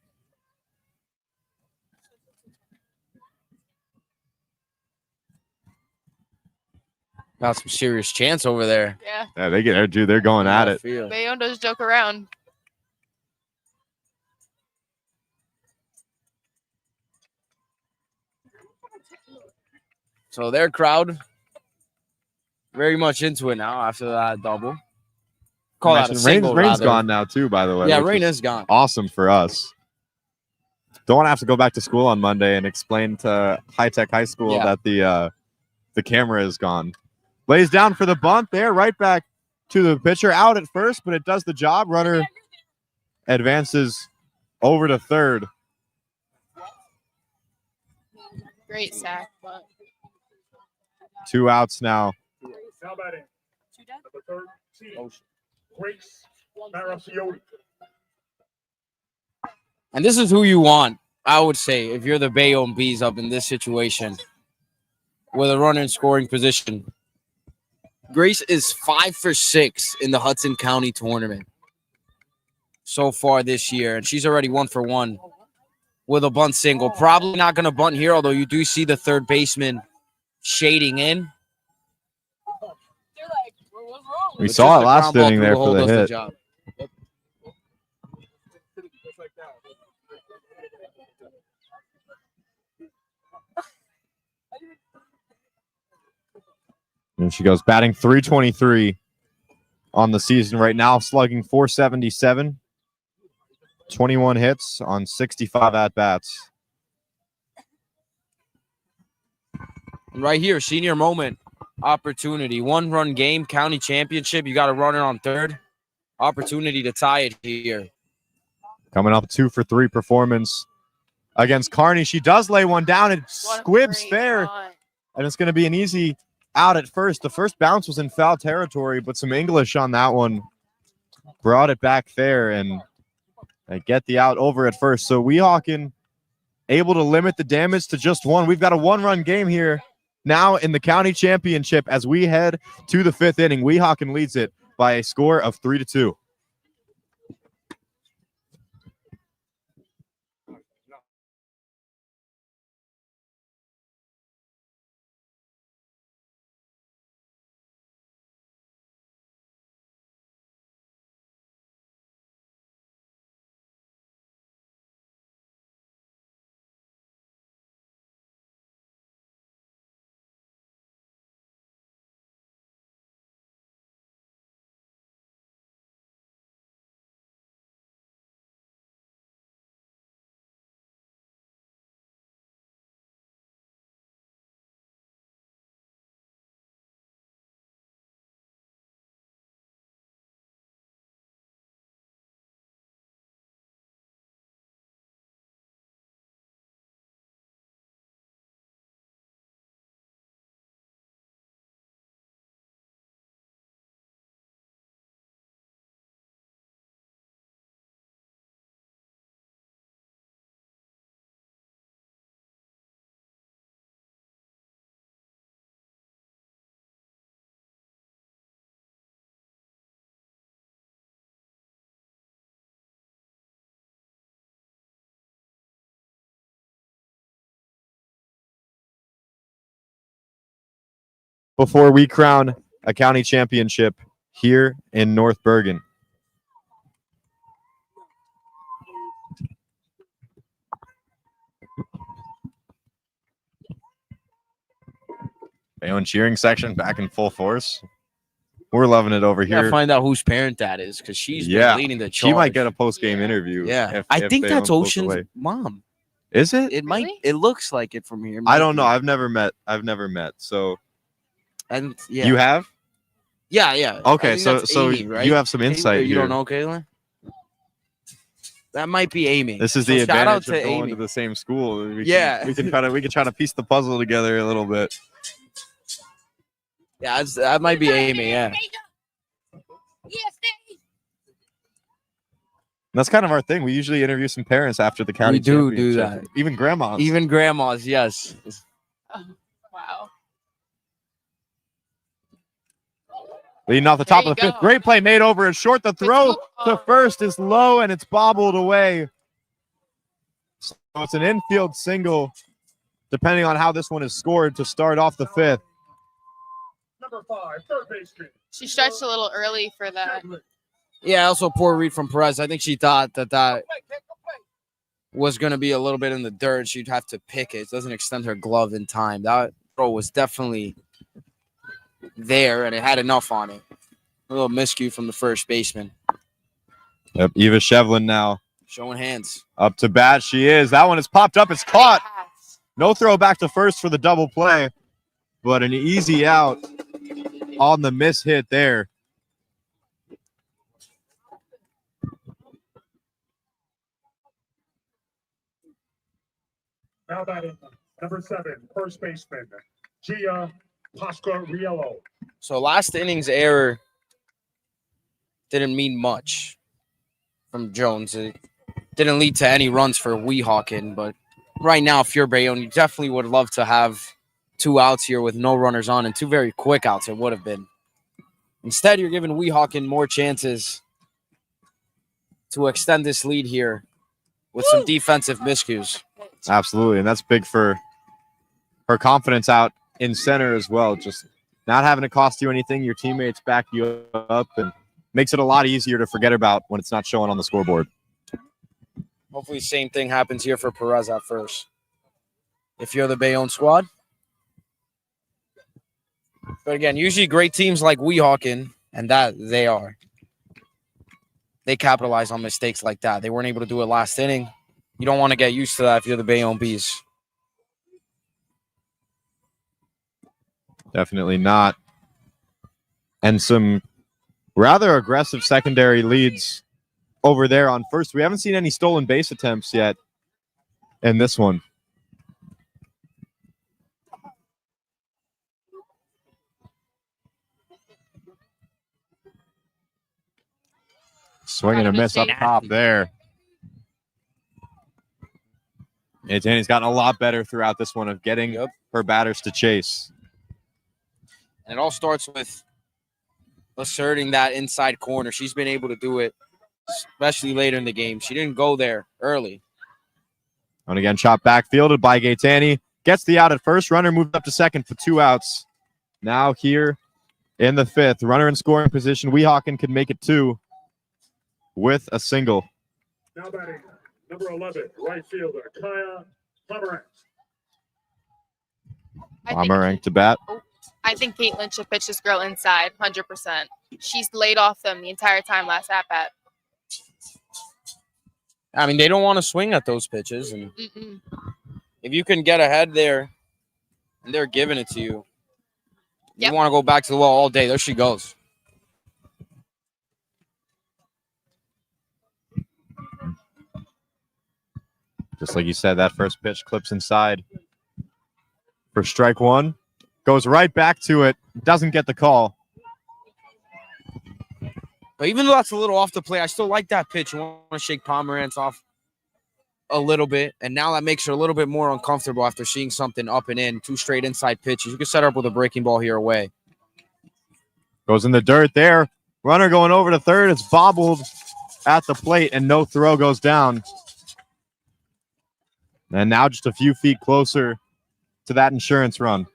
Got some serious chance over there. yeah. Yeah, they get dude. They're going at it. Field. Bayonne does joke around. So their crowd very much into it now after that double. Call that a single, Rain's rather. gone now too, by the way. Yeah, which Rain is gone. Awesome for us. Don't want to have to go back to school on Monday and explain to High Tech High School that the camera is gone. Lays down for the bunt there, right back to the pitcher. Out at first, but it does the job. Runner advances over to third. Great sack, but 2 outs now. Now batting, number 13, Grace Marafioti. And this is who you want, I would say, if you're the Bayonne Bees up in this situation with a runner in scoring position. Grace is 5 for 6 in the Hudson County tournament so far this year, and she's already 1 for 1 with a bunt single. Probably not going to bunt here, although you do see the third baseman shading in. We saw it last inning there for the hit. Job. And she goes batting .323 on the season right now, slugging .477, 21 hits on 65 at-bats. Right here, senior moment opportunity. 1-run game, county championship. You got a runner on third. Opportunity to tie it here. Coming up 2 for 3 performance against Kearney. She does lay one down. It squibs fair, and it's going to be an easy out at first. The first bounce was in foul territory, but some English on that one brought it back fair, and they get the out over at first. So Weehawken able to limit the damage to just 1. We've got a 1-run game here now in the county championship as we head to the 5th inning. Weehawken leads it by a score of 3-2. before we crown a county championship here in North Bergen. Bayonne cheering section back in full force. We're loving it over We gotta here. find out whose parent that is because she's Yeah, been leading the charge. She might get a post-game interview. Yeah, if I think Bayonne that's pulls Ocean's away. mom. Is it? It might. Really? It looks like it from here. I don't know. maybe. I've never met. So And yeah, you have? Yeah, yeah. I Okay, think so that's Amy, right? you have some insight You here. don't know, Caitlin? That might be Amy. This is So the shout out advantage of to going Amy. to the same school. We Yeah. can try to piece the puzzle together a little bit. Yeah, that might be Amy. Yeah. That's kind of our thing. We usually interview some parents after the county We do championship. that. Even grandmas. Even grandmas, yes. Oh, wow. Leading off the top There of the you fifth. go. Great play made over is short. The throw to Oh. first is low and it's bobbled away. So it's an infield single, depending on how this one is scored to start off the fifth. Number 5, third baseman. She stretched a little early for that. Yeah, also poor read from Perez. I think she thought that was going to be a little bit in the dirt. She'd have to pick it. It doesn't extend her glove in time. That throw was definitely there, and it had enough on it. A little miscue from the first baseman. Yep, Eva Shevlin now Showing hands. up to bat. She is. That one is popped up. It's caught. No throw back to first for the double play, but an easy out on the miss hit there. Now batting number 7, first baseman, Gia Pasquariello. So last inning's error didn't mean much from Jones. It didn't lead to any runs for Weehawken, but right now, if you're Bayonne, you definitely would love to have 2 outs here with no runners on and 2 very quick outs. It would have been. Instead, you're giving Weehawken more chances to extend this lead here with some defensive miscues. Absolutely, and that's big for her confidence out in center as well. Just not having to cost you anything. Your teammates back you up and makes it a lot easier to forget about when it's not showing on the scoreboard. Hopefully, same thing happens here for Perez at first. If you're the Bayonne squad. But again, usually great teams like Weehawken, and that they are. They capitalize on mistakes like that. They weren't able to do it last inning. You don't want to get used to that if you're the Bayonne Bees. Definitely not. And some rather aggressive secondary leads over there on first. We haven't seen any stolen base attempts yet in this one. Swing and a miss up top there. And Danny's gotten a lot better throughout this one of getting her batters to chase. And it all starts with asserting that inside corner. She's been able to do it, especially later in the game. She didn't go there early. And again, chop back fielded by Gaetani. Gets the out at first. Runner moved up to second for 2 outs. Now here in the fifth. Runner in scoring position. Weehawken could make it 2 with a single. Now batting number 11, right fielder, Kaya Pomerantz. Pomerantz to bat. I think Caitlin should pitch this girl inside, 100%. She's laid off them the entire time last at bat. I mean, they don't want to swing at those pitches. And if you can get ahead there and they're giving it to you, you want to go back to the wall all day. There she goes. Just like you said, that first pitch clips inside for strike 1. Goes right back to it. Doesn't get the call. But even though that's a little off the play, I still like that pitch. You want to shake Pomerantz off a little bit. And now that makes her a little bit more uncomfortable after seeing something up and in. 2 straight inside pitches. You can set her up with a breaking ball here away. Goes in the dirt there. Runner going over to third. It's bobbled at the plate and no throw goes down. And now just a few feet closer to that insurance run.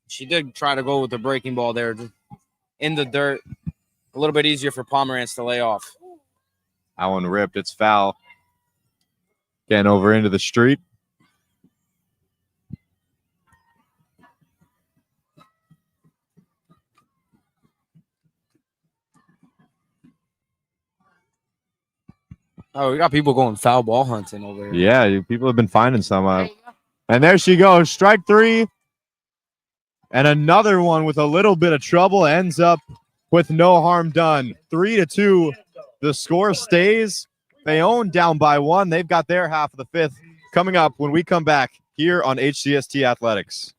She did try to go with the breaking ball there in the dirt. A little bit easier for Pomerantz to lay off. That one ripped. It's foul. Getting over into the street. Oh, we got people going foul ball hunting over here. Yeah, people have been finding some. There you go. And there she goes. Strike 3. And another one with a little bit of trouble ends up with no harm done. 3-2. The score stays. Bayonne down by 1. They've got their half of the 5th coming up when we come back here on HCST Athletics.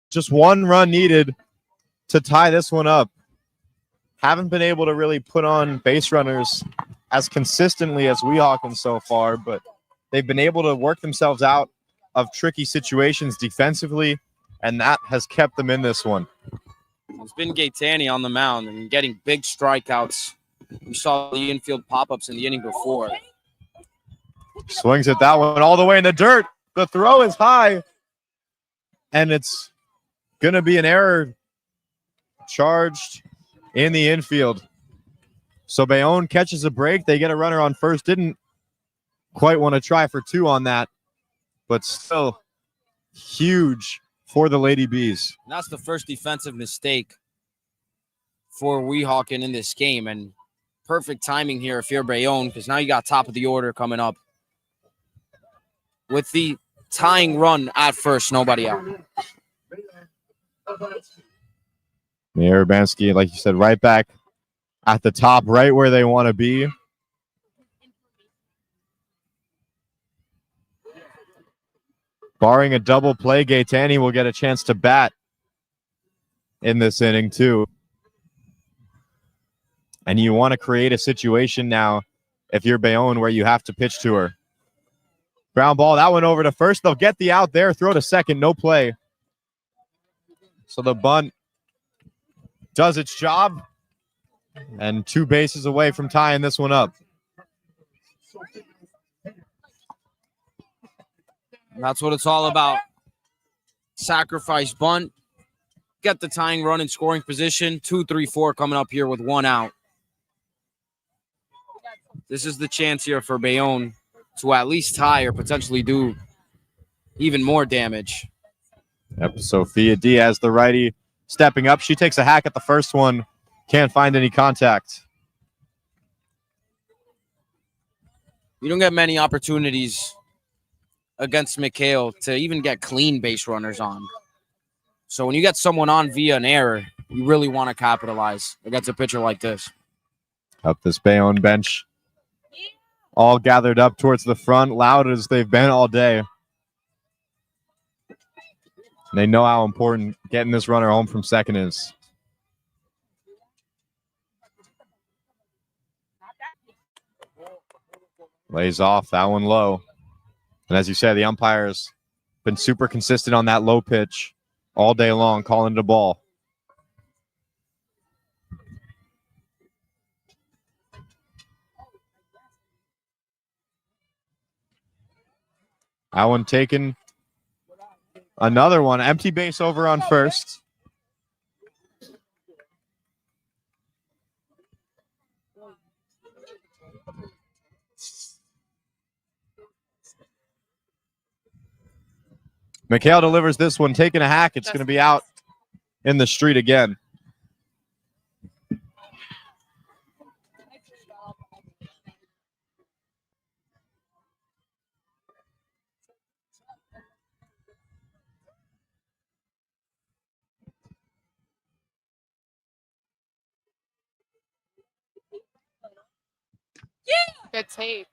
Just one run needed to tie this one up. Haven't been able to really put on base runners as consistently as Weehawken so far, but they've been able to work themselves out of tricky situations defensively, and that has kept them in this one. It's been Gaetani on the mound and getting big strikeouts. We saw the infield pop-ups in the inning before. Swings at that one all the way in the dirt. The throw is high, and it's going to be an error charged in the infield. So Bayonne catches a break. They get a runner on first. Didn't quite want to try for 2 on that, but still huge for the Lady Bees. And that's the first defensive mistake for Weehawken in this game. And perfect timing here if you're Bayonne, because now you got top of the order coming up. With the tying run at first, nobody out. Urbanski, like you said, right back at the top, right where they want to be. Barring a double play, Gaetani will get a chance to bat in this inning too. And you want to create a situation now, if you're Bayonne, where you have to pitch to her. Ground ball, that one over to first. They'll get the out there, throw to second, no play. So the bunt does its job, and 2 bases away from tying this one up. That's what it's all about. Sacrifice bunt. Get the tying run in scoring position. 2, 3, 4 coming up here with 1 out. This is the chance here for Bayonne to at least tie or potentially do even more damage. Yep, Sophia Diaz, the righty, stepping up. She takes a hack at the first one. Can't find any contact. You don't get many opportunities against McHale to even get clean base runners on. So when you get someone on via an error, you really want to capitalize against a pitcher like this. Up this Bayonne bench, all gathered up towards the front, loud as they've been all day. They know how important getting this runner home from second is. Lays off, that one low. And as you said, the umpire's been super consistent on that low pitch all day long, calling it a ball. That one taken. Another one. Empty base over on first. McHale delivers this one, taking a hack. It's going to be out in the street again. Good tape.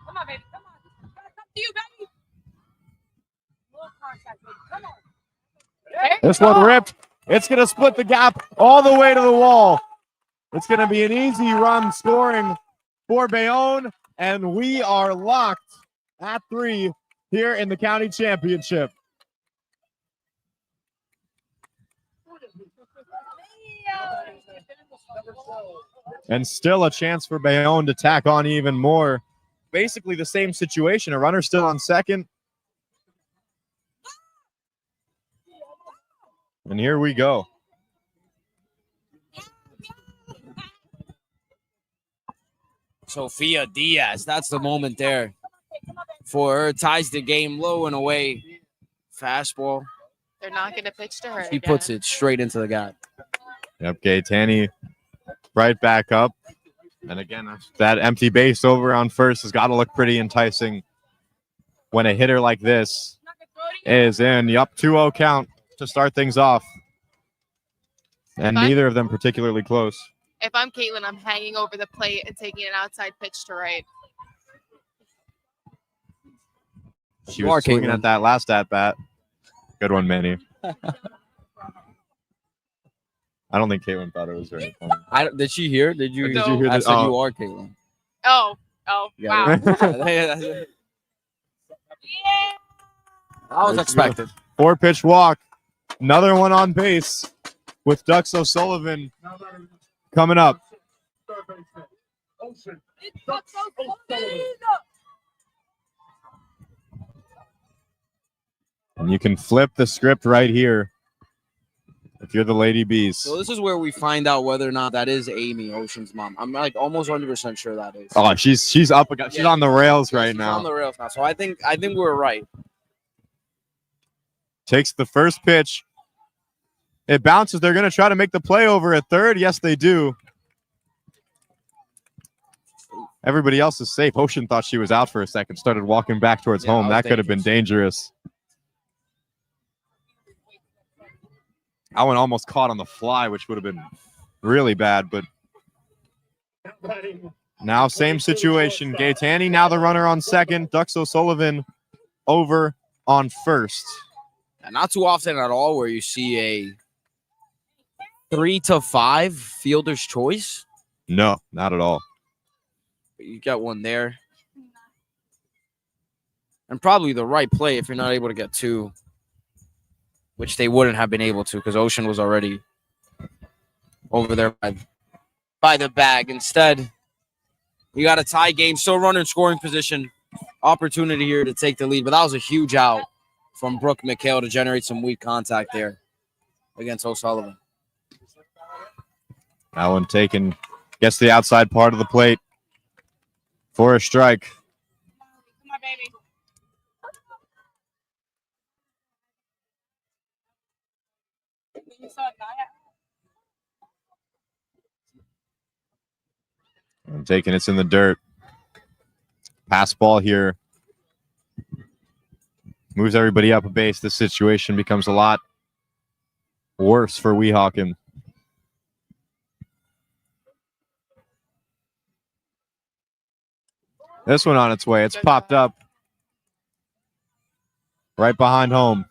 Come on, baby. Come on. Come to you, baby. More contact, baby. Come on. This one ripped. It's going to split the gap all the way to the wall. It's going to be an easy run scoring for Bayonne, and we are locked at 3 here in the county championship. And still a chance for Bayonne to tack on even more. Basically the same situation. A runner still on second. And here we go. Sophia Diaz, that's the moment there for her. Ties the game low and away. Fastball. They're not going to pitch to her. She puts it straight into the gap. Yep, Gaetani right back up. And again, that empty base over on first has got to look pretty enticing when a hitter like this is in the up 2-0 count to start things off. And neither of them particularly close. If I'm Caitlin, I'm hanging over the plate and taking an outside pitch to right. She was swinging at that last at-bat. Good one, Manny. I don't think Caitlin thought it was very funny. Did she hear? Did you No. hear? I this? said Oh. you are Caitlin. Oh, Yeah. wow. That was expected. 4-pitch walk. Another one on base with Dux O'Sullivan coming up. And you can flip the script right here if you're the Lady Bees. So this is where we find out whether or not that is Amy Ocean's mom. I'm like almost 100% sure that is. Oh, she's up. She's on the rails right She's now. on the rails now. So I think we're right. Takes the first pitch. It bounces. They're going to try to make the play over at third. Yes, they do. Everybody else is safe. Ocean thought she was out for a second. Started walking back towards home. That could have been dangerous. That one almost caught on the fly, which would have been really bad. But now same situation. Gaetani now the runner on second. Dux O'Sullivan over on first. And not too often at all where you see a 3 to 5 fielder's choice. No, not at all. But you got one there. And probably the right play if you're not able to get 2. Which they wouldn't have been able to because Ocean was already over there by the bag. Instead, you got a tie game, still runner in scoring position. Opportunity here to take the lead, but that was a huge out from Brooke McHale to generate some weak contact there against O'Sullivan. That one taken, gets the outside part of the plate for a strike. Come on, baby. I'm taking it's in the dirt. Pass ball here. Moves everybody up a base. This situation becomes a lot worse for Weehawken. This one on its way. It's popped up right behind home.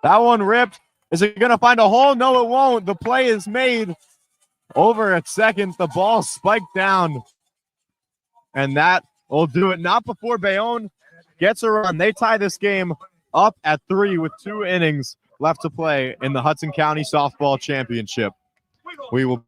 That one ripped. Is it going to find a hole? No, it won't. The play is made over at second. The ball spiked down. And that will do it. Not before Bayonne gets a run. They tie this game up at 3 with 2 innings left to play in the Hudson County Softball Championship. We will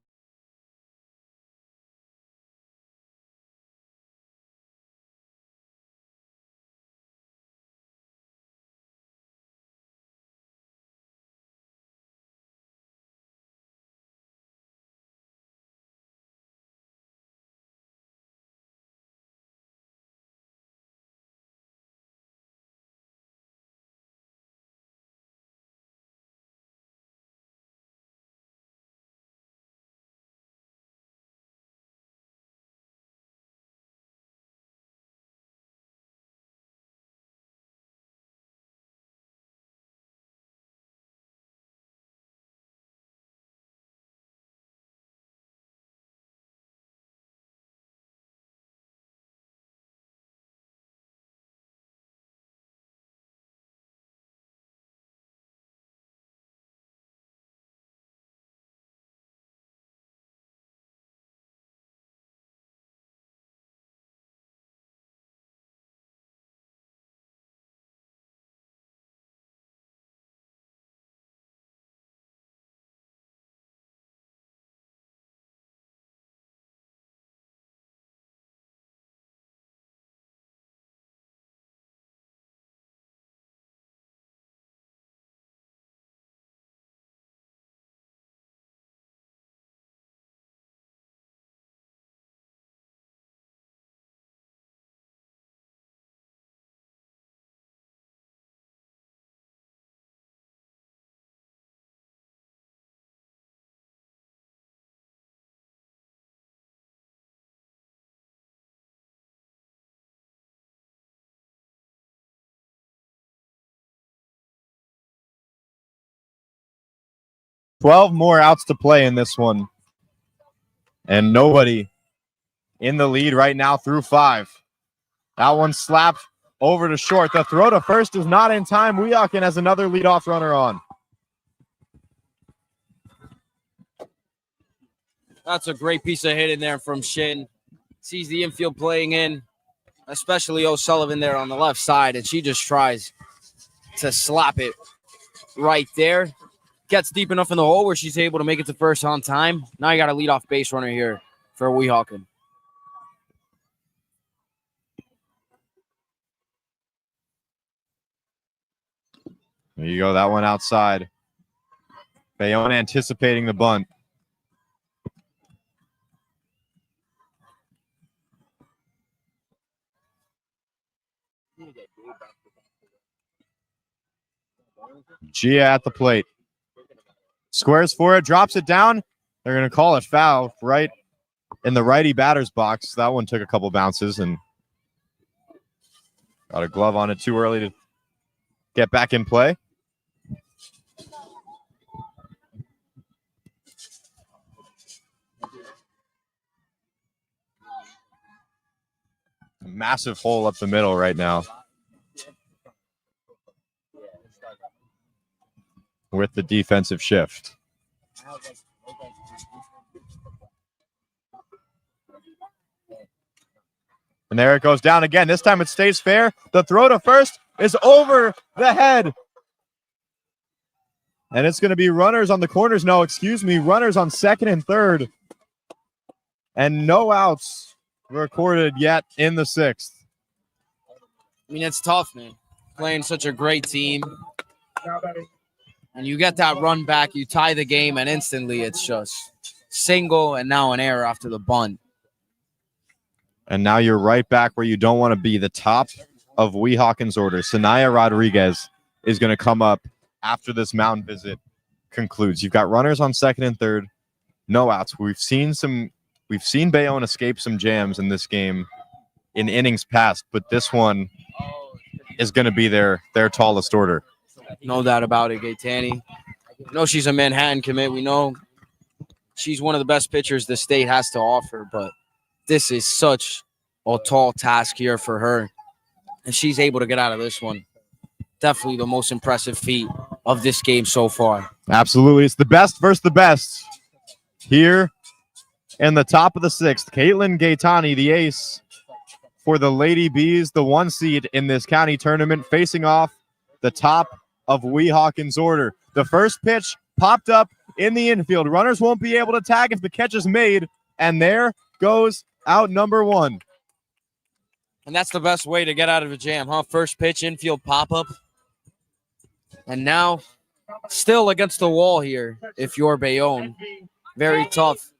$12 more outs to play in this one. And nobody in the lead right now through 5. That one slapped over to short. The throw to first is not in time. Weehawken has another leadoff runner on. That's a great piece of hitting there from Shin. Sees the infield playing in, especially O'Sullivan there on the left side, and she just tries to slap it right there. Gets deep enough in the hole where she's able to make it to first on time. Now you got a leadoff base runner here for Weehawken. There you go. That one outside. Bayonne anticipating the bunt. Gia at the plate. Squares for it, drops it down. They're going to call it foul right in the righty batter's box. That one took a couple bounces and got a glove on it too early to get back in play. Massive hole up the middle right now. With the defensive shift. And there it goes down again. This time it stays fair. The throw to first is over the head. And it's going to be runners on the corners. No, excuse me. Runners on second and third. And no outs recorded yet in the 6th. I mean, it's tough, man. Playing such a great team. And you get that run back, you tie the game, and instantly it's just single and now an error after the bunt. And now you're right back where you don't want to be. The top of Weehawken's order, Sanaya Rodriguez, is going to come up after this mound visit concludes. You've got runners on second and third, no outs. We've seen Bayonne escape some jams in this game in innings past, but this one is going to be their tallest order. No doubt about it, Gaetani. We know she's a Manhattan commit. We know she's one of the best pitchers the state has to offer, but this is such a tall task here for her, and she's able to get out of this one. Definitely the most impressive feat of this game so far. Absolutely. It's the best versus the best. Here in the top of the sixth, Caitlin Gaetani, the ace for the Lady Bees, the 1 seed in this county tournament, facing off the top of Weehawken's order. The first pitch popped up in the infield. Runners won't be able to tag if the catch is made, and there goes out number 1. And that's the best way to get out of a jam, huh? First pitch, infield pop-up. And now, still against the wall here, if you're Bayonne. Very tough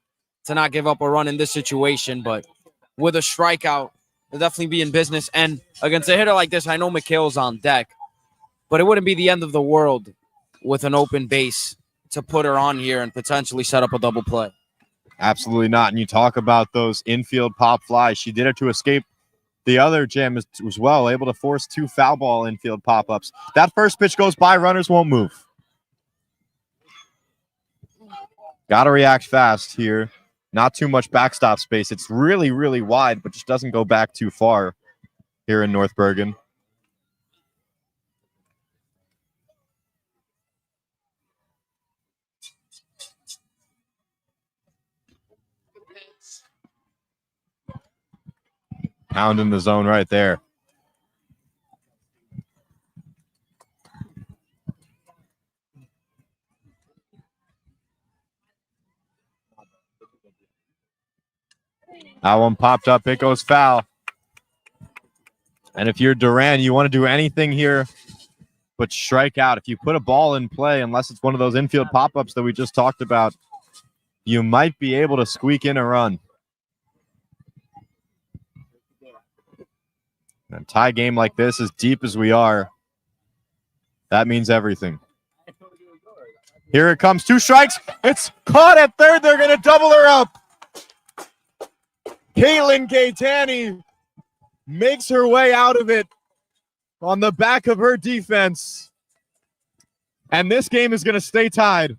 to not give up a run in this situation, but with a strikeout, they'll definitely be in business. And against a hitter like this, I know McHale's on deck, but it wouldn't be the end of the world with an open base to put her on here and potentially set up a double play. Absolutely not. And you talk about those infield pop flies. She did it to escape the other jam as well, able to force 2 foul ball infield pop-ups. That first pitch goes by, runners won't move. Got to react fast here. Not too much backstop space. It's really, really wide, but just doesn't go back too far here in North Bergen. Pound in the zone right there. That one popped up. It goes foul. And if you're Duran, you want to do anything here but strike out. If you put a ball in play, unless it's one of those infield pop-ups that we just talked about, you might be able to squeak in a run. A tie game like this, as deep as we are, that means everything. Here it comes. 2 strikes. It's caught at third. They're going to double her up. Caitlin Gaetani makes her way out of it on the back of her defense. And this game is going to stay tied.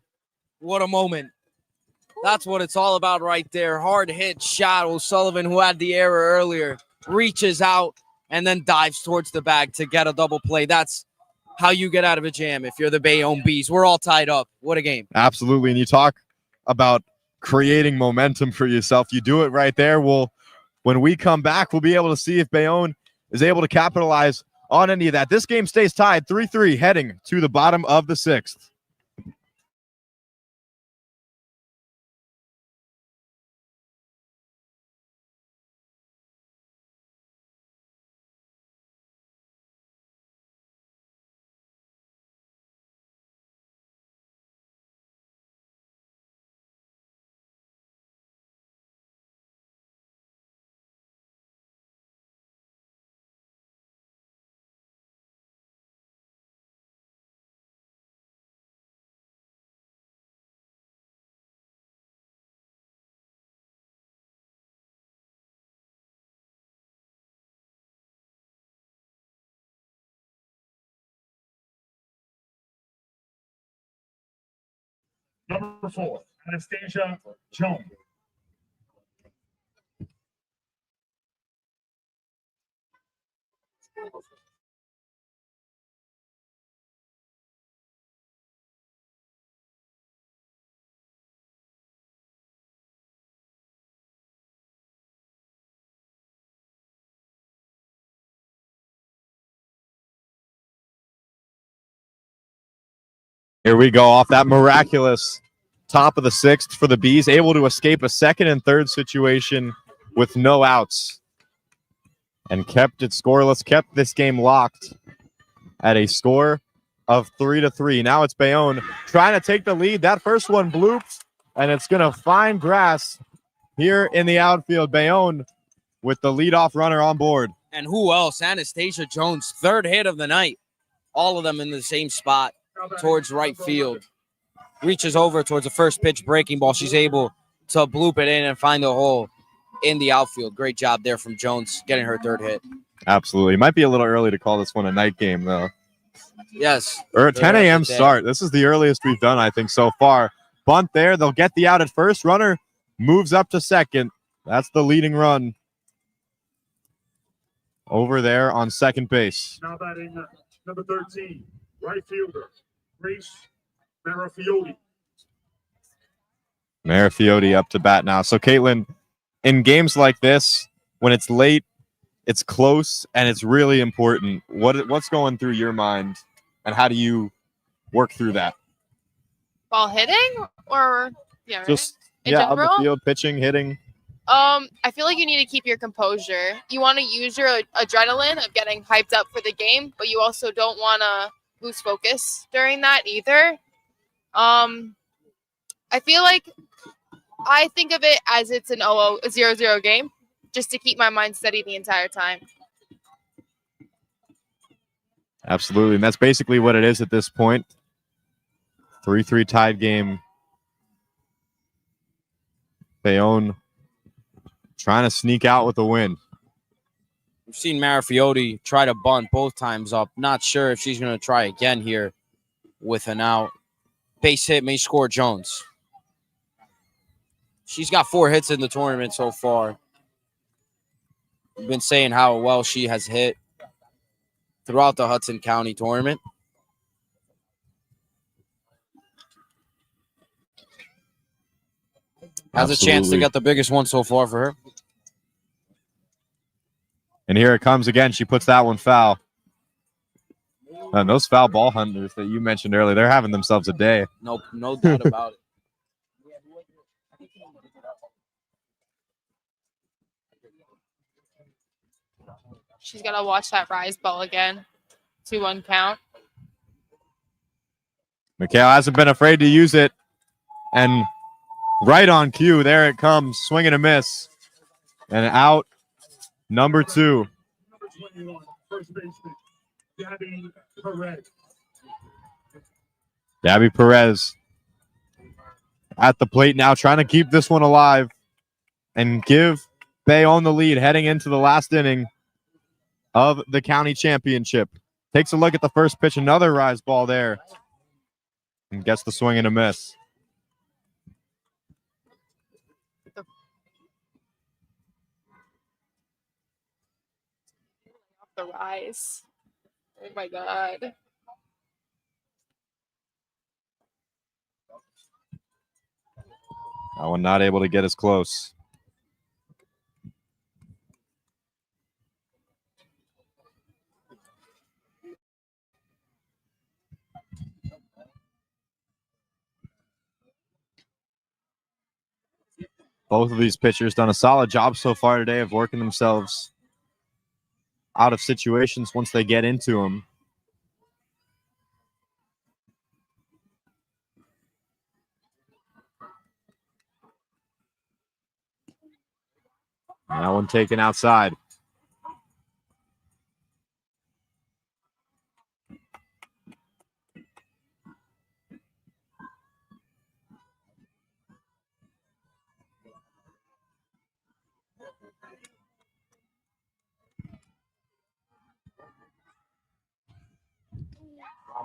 What a moment. That's what it's all about right there. Hard hit shot. O'Sullivan, who had the error earlier, reaches out and then dives towards the bag to get a double play. That's how you get out of a jam if you're the Bayonne Bees. We're all tied up. What a game. Absolutely. And you talk about creating momentum for yourself. You do it right there. When we come back, we'll be able to see if Bayonne is able to capitalize on any of that. This game stays tied 3-3 heading to the bottom of the 6th. Number 4, Anastasia Jones. Here we go off that miraculous top of the 6th for the Bees, able to escape a second and third situation with no outs and kept it scoreless, kept this game locked at a score of 3-3. Now it's Bayonne trying to take the lead. That first one blooped, and it's going to find grass here in the outfield. Bayonne with the leadoff runner on board. And who else? Anastasia Jones, 3rd hit of the night. All of them in the same spot towards right field. Reaches over towards the first pitch breaking ball. She's able to bloop it in and find the hole in the outfield. Great job there from Jones getting her 3rd hit. Absolutely. Might be a little early to call this one a night game, though. Yes. Or a 10 a.m. start. This is the earliest we've done, I think, so far. Bunt there. They'll get the out at first. Runner moves up to second. That's the leading run over there on second base. Now batting number 13, right fielder, Grace Marafiotti. Marafiotti up to bat now. So, Caitlin, in games like this, when it's late, it's close, and it's really important, what's going through your mind, and how do you work through that? Ball hitting or yeah, right? Just In on the general? field, pitching, hitting. I feel like you need to keep your composure. You want to use your adrenaline of getting hyped up for the game, but you also don't want to lose focus during that either. I feel like I think of it as it's an 0-0 game, just to keep my mind steady the entire time. Absolutely, and that's basically what it is at this point. 3-3 tied game. Bayonne trying to sneak out with a win. We've seen Marafiotti try to bunt both times up. Not sure if she's going to try again here with an out. Base hit may score Jones. She's got 4 hits in the tournament so far. We've been saying how well she has hit throughout the Hudson County tournament. Has a chance to Absolutely. get the biggest one so far for her. And here it comes again. She puts that one foul. And those foul ball hunters that you mentioned earlier, they're having themselves a day. No doubt about it. She's got to watch that rise ball again. 2-1 count. Mikhail hasn't been afraid to use it. And right on cue, there it comes. Swing and a miss. And out, number 2. Number 21, first baseman, Gabby Perez. Gabby Perez at the plate now, trying to keep this one alive and give Bayonne the lead heading into the last inning of the county championship. Takes a look at the first pitch, another rise ball there, and gets the swing and a miss. The rise. Oh my God. That one not able to get as close. Both of these pitchers done a solid job so far today of working themselves out of situations once they get into them. That one taken outside.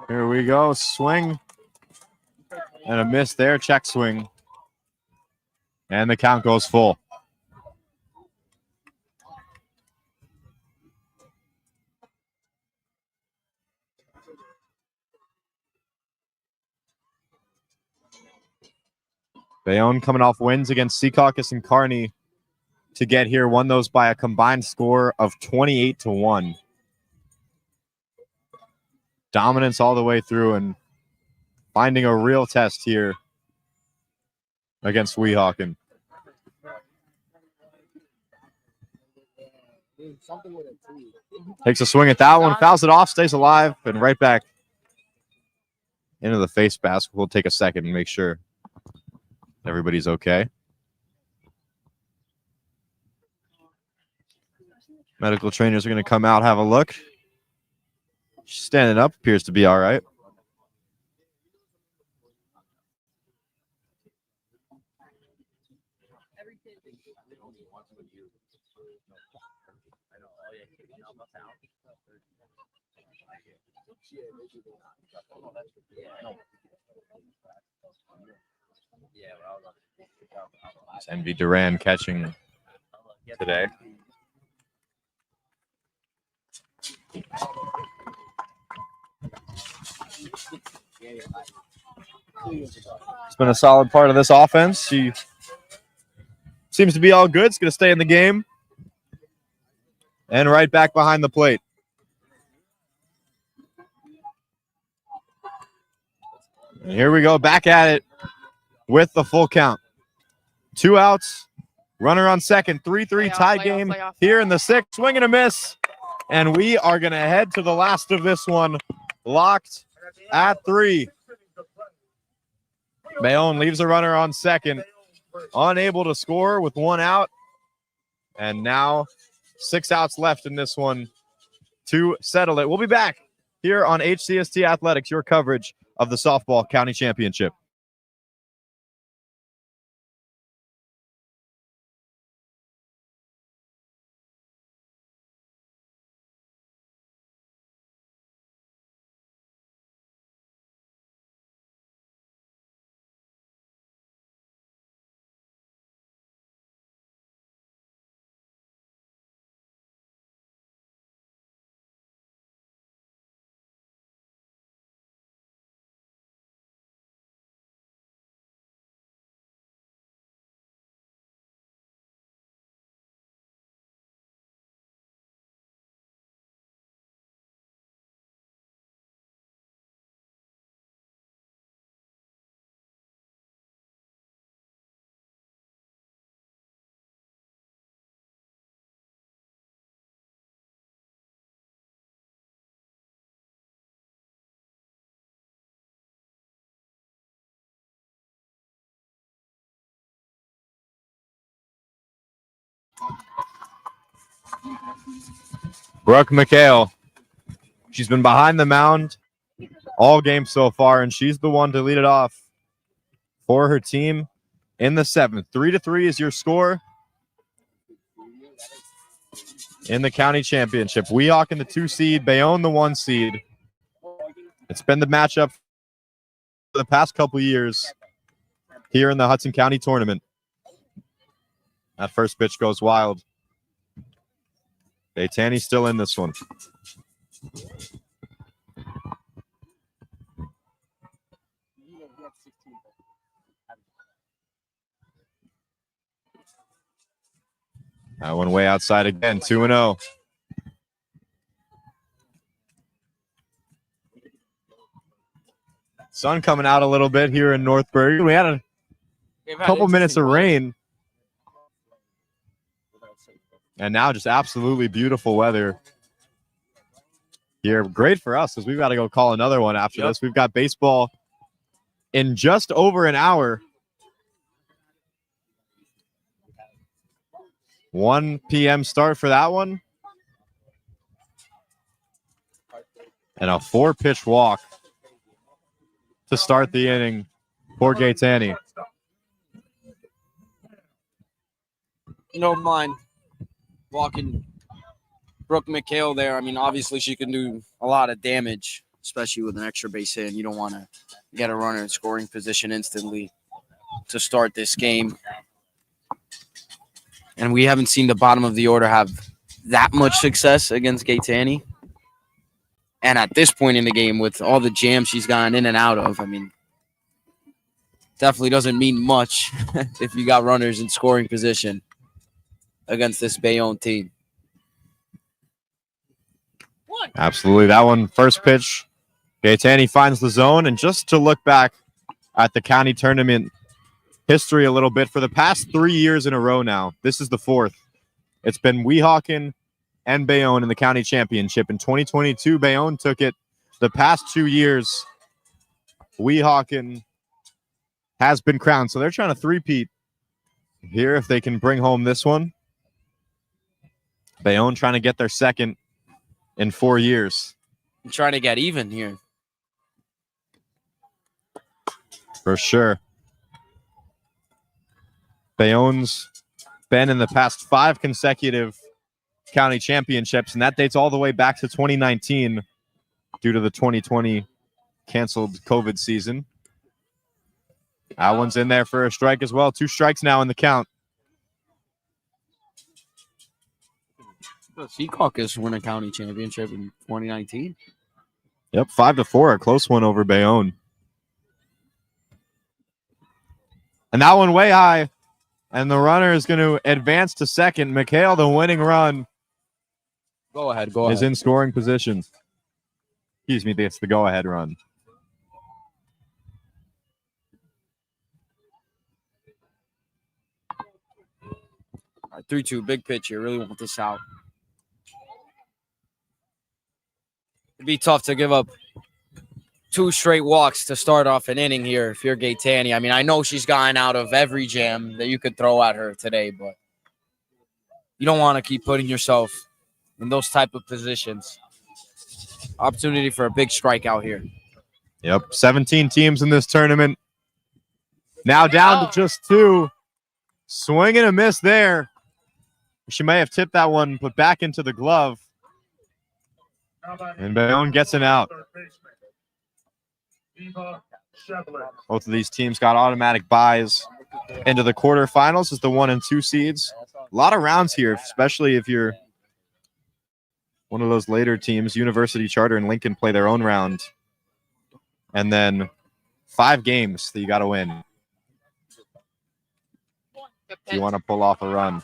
Here we go. Swing. And a miss there. Check swing. And the count goes full. Bayonne coming off wins against Secaucus and Kearney to get here. Won those by a combined score of 28-1. Dominance all the way through and finding a real test here against Weehawken. Takes a swing at that one, fouls it off, stays alive, and right back into the face mask. We'll take a second and make sure everybody's okay. Medical trainers are going to come out, have a look. She's standing up, appears to be all right. It's Envy Duran catching today. It's been a solid part of this offense. She seems to be all good. It's going to stay in the game. And right back behind the plate. And here we go, back at it with the full count. 2 outs, runner on second, 3-3 tie game here in the 6th. Swing and a miss. And we are going to head to the last of this one, locked at 3. Bayonne leaves a runner on second, unable to score with 1 out. And now 6 outs left in this one to settle it. We'll be back here on HCST Athletics, your coverage of the softball county championship. Brooke McHale. She's been behind the mound all game so far, and she's the one to lead it off for her team in the 7th. 3-3 is your score in the county championship. Weehawken the 2 seed, Bayonne the 1 seed. It's been the matchup for the past couple years here in the Hudson County tournament. That first pitch goes wild. Baytanny's still in this one. That one way outside again, 2-0. Sun coming out a little bit here in North Bergen. We had a couple minutes of rain. And now just absolutely beautiful weather here. Great for us because we've got to go call another one after this. We've got baseball in just over an hour. 1 p.m. start for that one. And a 4-pitch walk to start the inning for Gaetani. You don't mind walking Brooke McHale there. I mean, obviously she can do a lot of damage, especially with an extra base hit. You don't want to get a runner in scoring position instantly to start this game. And we haven't seen the bottom of the order have that much success against Gaetani. And at this point in the game, with all the jams she's gotten in and out of, I mean, definitely doesn't mean much if you got runners in scoring position against this Bayonne team. Absolutely. That one, first pitch. Gaetani finds the zone. And just to look back at the county tournament history a little bit, for the past 3 years in a row now, this is the 4th. It's been Weehawken and Bayonne in the county championship. In 2022, Bayonne took it. The past 2 years, Weehawken has been crowned. So they're trying to three-peat here if they can bring home this one. Bayonne trying to get their second in 4 years. I'm trying to get even here. For sure. Bayonne's been in the past 5 consecutive county championships, and that dates all the way back to 2019 due to the 2020 canceled COVID season. That one's in there for a strike as well. 2 strikes now in the count. The Seacaucus won a county championship in 2019. Yep, 5-4, a close one over Bayonne. And that one way high. And the runner is going to advance to second. McHale, the winning run, Go ahead. is in scoring position. Excuse me, it's the go-ahead run. All right, 3-2, big pitch here. Really want this out. It'd be tough to give up 2 straight walks to start off an inning here if you're Gaetani. I mean, I know she's gotten out of every jam that you could throw at her today, but you don't want to keep putting yourself in those type of positions. Opportunity for a big strikeout here. Yep, 17 teams in this tournament. Now down to just 2. Swing and a miss there. She may have tipped that one, put back into the glove. And Bayonne gets an out. Both of these teams got automatic buys into the quarterfinals as the 1 and 2 seeds. A lot of rounds here, especially if you're one of those later teams. University Charter and Lincoln play their own round. And then 5 games that you got to win if you want to pull off a run.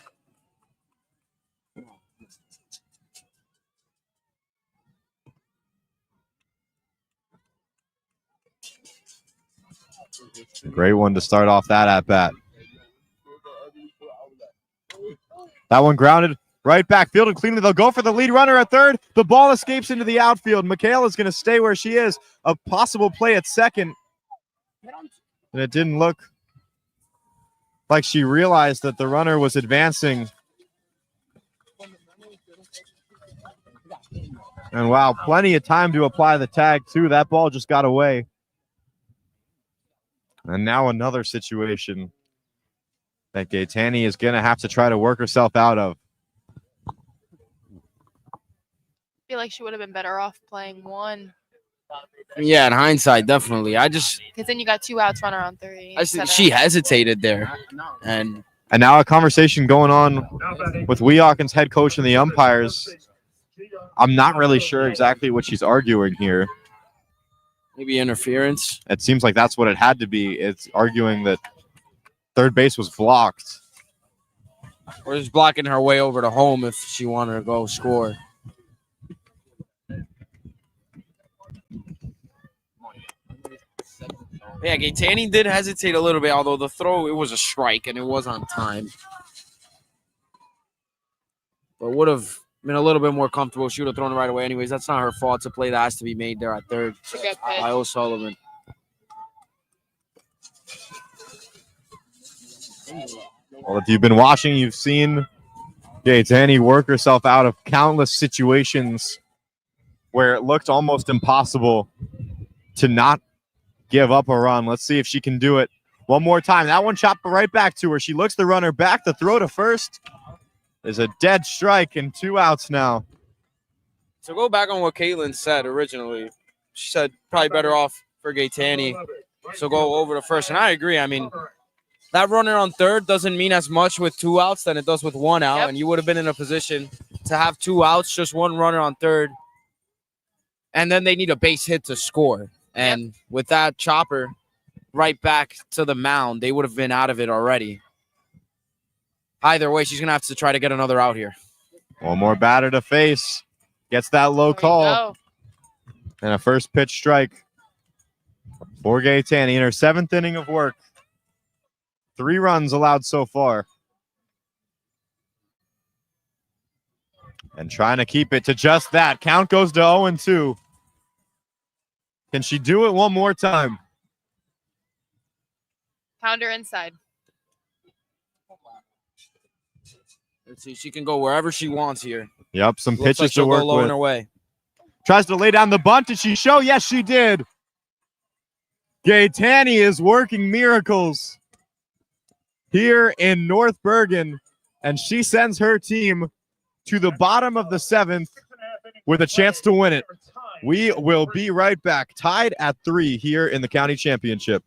Great one to start off that at bat. That one grounded right back, fielded cleanly. They'll go for the lead runner at third. The ball escapes into the outfield. McHale is going to stay where she is. A possible play at second. And it didn't look like she realized that the runner was advancing. And wow, plenty of time to apply the tag too. That ball just got away. And now another situation that Gaetani is going to have to try to work herself out of. I feel like she would have been better off playing 1. Yeah, in hindsight, definitely. Because then you got 2 outs, runner on 3. She hesitated there. And now a conversation going on with Weehawken's head coach and the umpires. I'm not really sure exactly what she's arguing here. maybe interference. It seems like that's what it had to be. It's arguing that third base was blocked. Or just blocking her way over to home if she wanted to go score. Yeah, Gaetani did hesitate a little bit, although the throw, it was a strike and it was on time. But would have been a little bit more comfortable. She would have thrown it right away anyways. That's not her fault. It's a play that has to be made there at third by O'Sullivan. Well, if you've been watching, you've seen Gaetani work herself out of countless situations where it looked almost impossible to not give up a run. Let's see if she can do it one more time. That one chopped right back to her. She looks the runner back. The throw to first is a dead strike and 2 outs now. So go back on what Caitlin said originally. She said probably better off for Gaetani. So go over to first. And I agree. I mean, that runner on third doesn't mean as much with 2 outs than it does with 1 out. Yep. And you would have been in a position to have 2 outs, just 1 runner on third. And then they need a base hit to score. And with that chopper right back to the mound, they would have been out of it already. Either way, she's going to have to try to get another out here. One more batter to face. Gets that low call. And a first pitch strike for Gaetani in her 7th inning of work. 3 runs allowed so far. And trying to keep it to just that. Count goes to 0-2. Can she do it one more time? Pounder inside. Let's see. She can go wherever she wants here. Yep, some Looks pitches like to she'll work go low in with. her way. Tries to lay down the bunt. Did she show? Yes, she did. Gaetani is working miracles here in North Bergen, and she sends her team to the bottom of the 7th with a chance to win it. We will be right back, tied at 3 here in the county championship.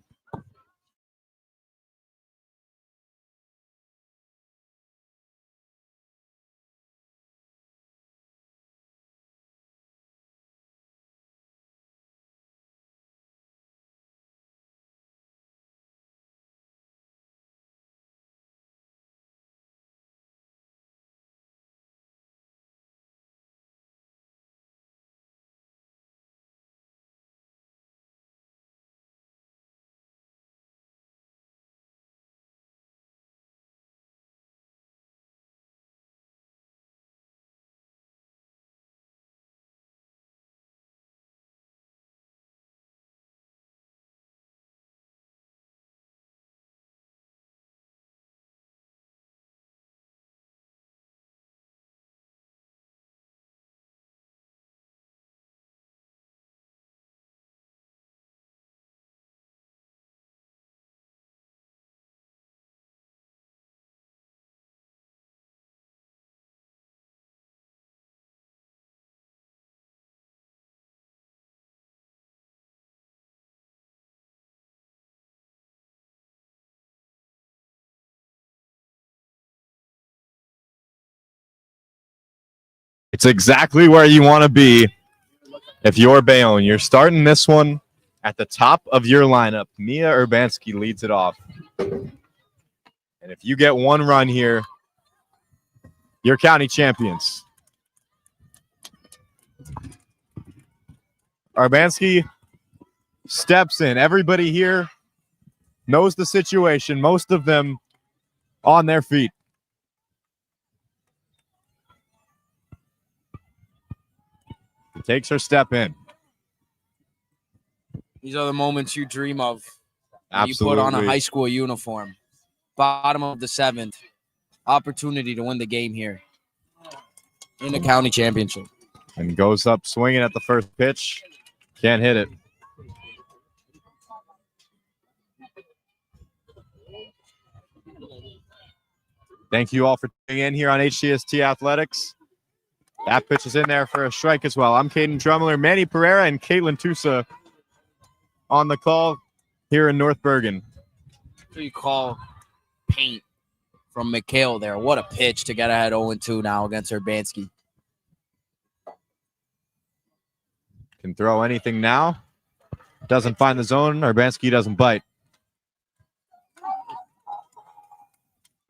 It's exactly where you want to be if you're Bayonne. You're starting this one at the top of your lineup. Mia Urbanski leads it off. And if you get one run here, you're county champions. Urbanski steps in. Everybody here knows the situation. Most of them on their feet. Takes her step in. These are the moments you dream of. When Absolutely. you put on a high school uniform. Bottom of the 7th. Opportunity to win the game here in the county championship. And goes up swinging at the first pitch. Can't hit it. Thank you all for tuning in here on HCST Athletics. That pitch is in there for a strike as well. I'm Caden Drumler, Manny Pereira, and Caitlin Tusa on the call here in North Bergen. What do you call paint from McHale there? What a pitch to get ahead 0-2 now against Urbanski. Can throw anything now. Doesn't find the zone. Urbanski doesn't bite.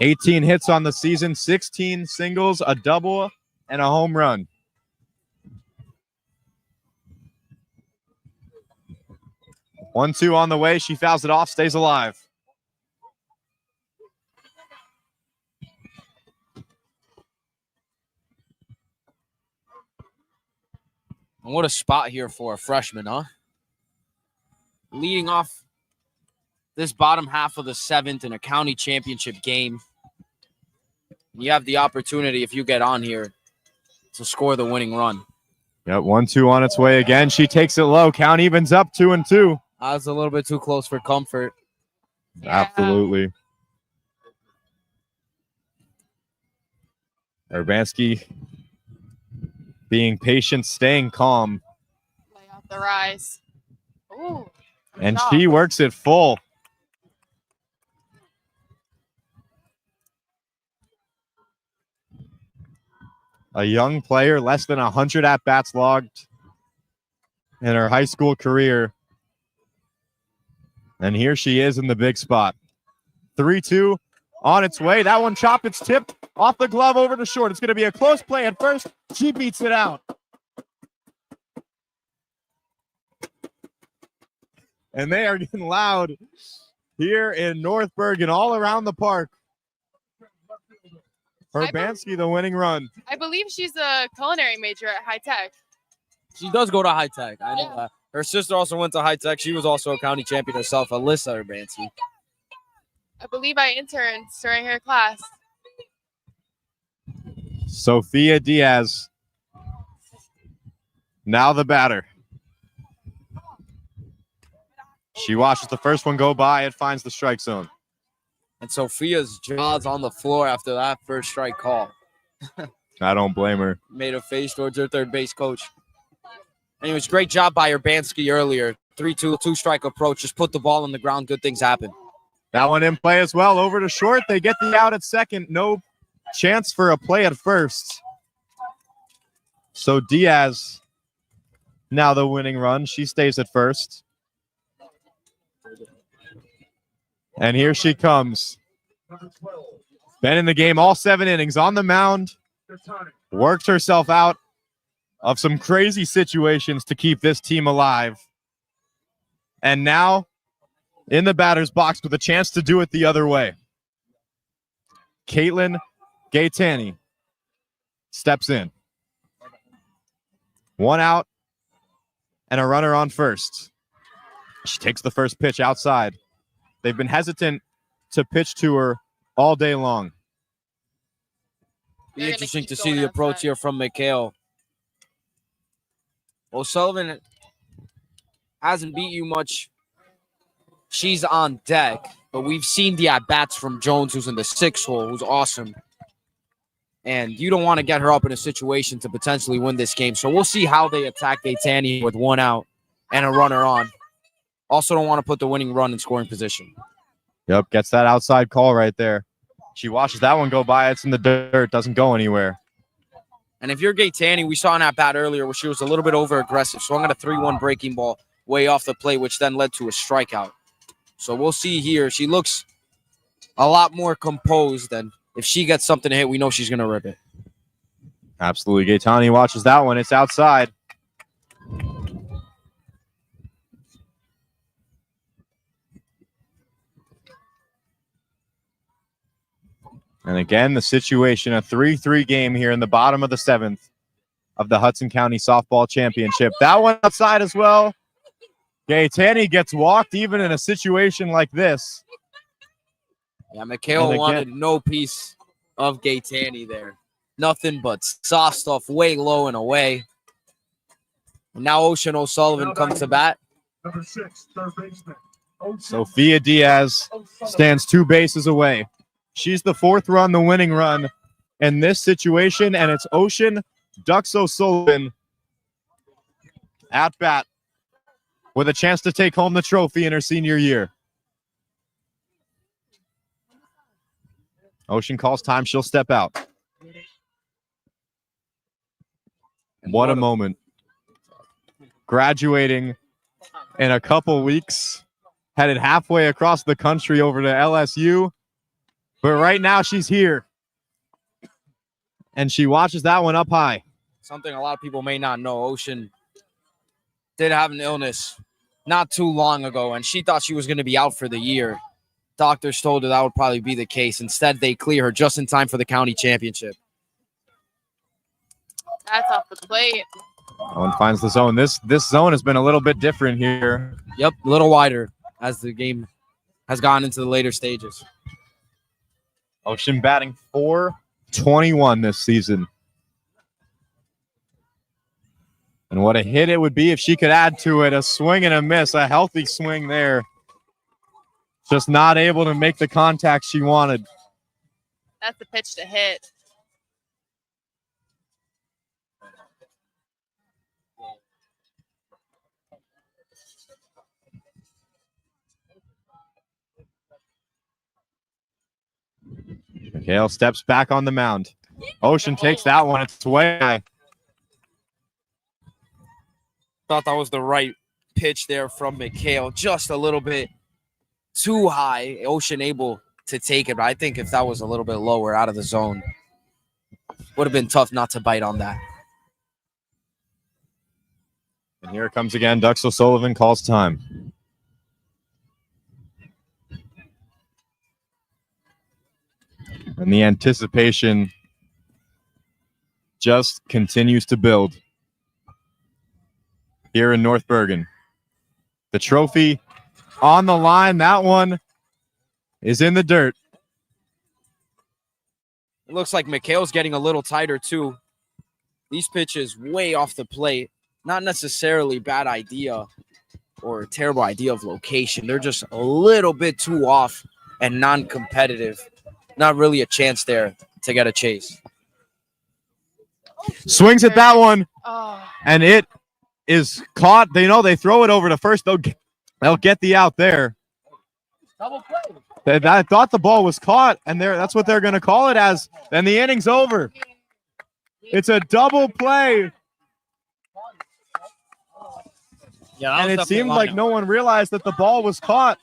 18 hits on the season, 16 singles, a double, and a home run. One, two on the way. She fouls it off, stays alive. And what a spot here for a freshman, huh? Leading off this bottom half of the 7th in a county championship game. You have the opportunity, if you get on here, to score the winning run. Yep, 1-2 on its way again. She takes it low. Count evens up 2-2. That's a little bit too close for comfort. Absolutely. Urbanski being patient, staying calm. Lay off the rise. Ooh. And she works it full. A young player, less than 100 at-bats logged in her high school career. And here she is in the big spot. 3-2 on its way. That one chopped. It's tipped off the glove over to short. It's going to be a close play at first. She beats it out. And they are getting loud here in North Bergen, all around the park. Urbanski, the winning run. I believe she's a culinary major at High Tech. She does go to High Tech. I know Yeah. that. Her sister also went to High Tech. She was also a county champion herself, Alyssa Urbanski. I believe I interned during her class. Sophia Diaz. Now the batter. She watches the first one go by. It finds the strike zone. And Sophia's jaw's on the floor after that first strike call. I don't blame her. Made a face towards her third base coach. Anyways, great job by Urbanski earlier. 3-2, two-strike approach. Just put the ball on the ground. Good things happen. That one in play as well. Over to short. They get the out at second. No chance for a play at first. So Diaz, now the winning run. She stays at first. And here she comes. Been in the game all 7 innings, on the mound. Worked herself out of some crazy situations to keep this team alive. And now in the batter's box with a chance to do it the other way. Caitlin Gaetani steps in. 1 out and a runner on first. She takes the first pitch outside. They've been hesitant to pitch to her all day long. Be interesting to see the approach here from McHale. O'Sullivan hasn't beat you much. She's on deck, but we've seen the at-bats from Jones, who's in the 6th hole, who's awesome. And you don't want to get her up in a situation to potentially win this game. So we'll see how they attack Gaetani with 1 out and a runner on. Also don't want to put the winning run in scoring position. Yep, gets that outside call right there. She watches that one go by. It's in the dirt. Doesn't go anywhere. And if you're Gaetani, we saw in that bat earlier where she was a little bit over aggressive. Swung at a 3-1 breaking ball way off the plate, which then led to a strikeout. So we'll see here. She looks a lot more composed, and if she gets something to hit, we know she's going to rip it. Absolutely. Gaetani watches that one. It's outside. And again, the situation, a 3-3 game here in the bottom of the 7th of the Hudson County Softball Championship. That one outside as well. Gaetani gets walked even in a situation like this. Yeah, Mikhail wanted no piece of Gaetani there. Nothing but soft stuff way low and away. And now Ocean O'Sullivan comes to bat. Number 6, third baseman. Sophia Diaz stands 2 bases away. She's the 4th run, the winning run in this situation, and it's Ocean Ducks O'Sullivan at bat with a chance to take home the trophy in her senior year. Ocean calls time. She'll step out. What a moment. Graduating in a couple weeks, headed halfway across the country over to LSU. But right now she's here. And she watches that one up high. Something a lot of people may not know. Ocean did have an illness not too long ago, and she thought she was going to be out for the year. Doctors told her that would probably be the case. Instead, they clear her just in time for the county championship. That's off the plate. That one finds the zone. This zone has been a little bit different here. Yep, a little wider as the game has gone into the later stages. Ocean batting .421 this season. And what a hit it would be if she could add to it. A swing and a miss, a healthy swing there. Just not able to make the contact she wanted. That's the pitch to hit. Mikhail steps back on the mound. Ocean takes that one. It's way high. Thought that was the right pitch there from Mikhail. Just a little bit too high. Ocean able to take it, but I think if that was a little bit lower out of the zone, would have been tough not to bite on that. And here it comes again. Ducks O'Sullivan calls time. And the anticipation just continues to build here in North Bergen. The trophy on the line. That one is in the dirt. It looks like Mikhail's getting a little tighter too. These pitches way off the plate. Not necessarily bad idea or a terrible idea of location. They're just a little bit too off and non-competitive. Not really a chance there to get a chase. Swings at that one, Oh, and it is caught. They know they throw it over to first. They'll get the out there. I thought the ball was caught, and that's what they're going to call it as. Then the inning's over. It's a double play. Yeah, And it seemed like no one realized that the ball was caught.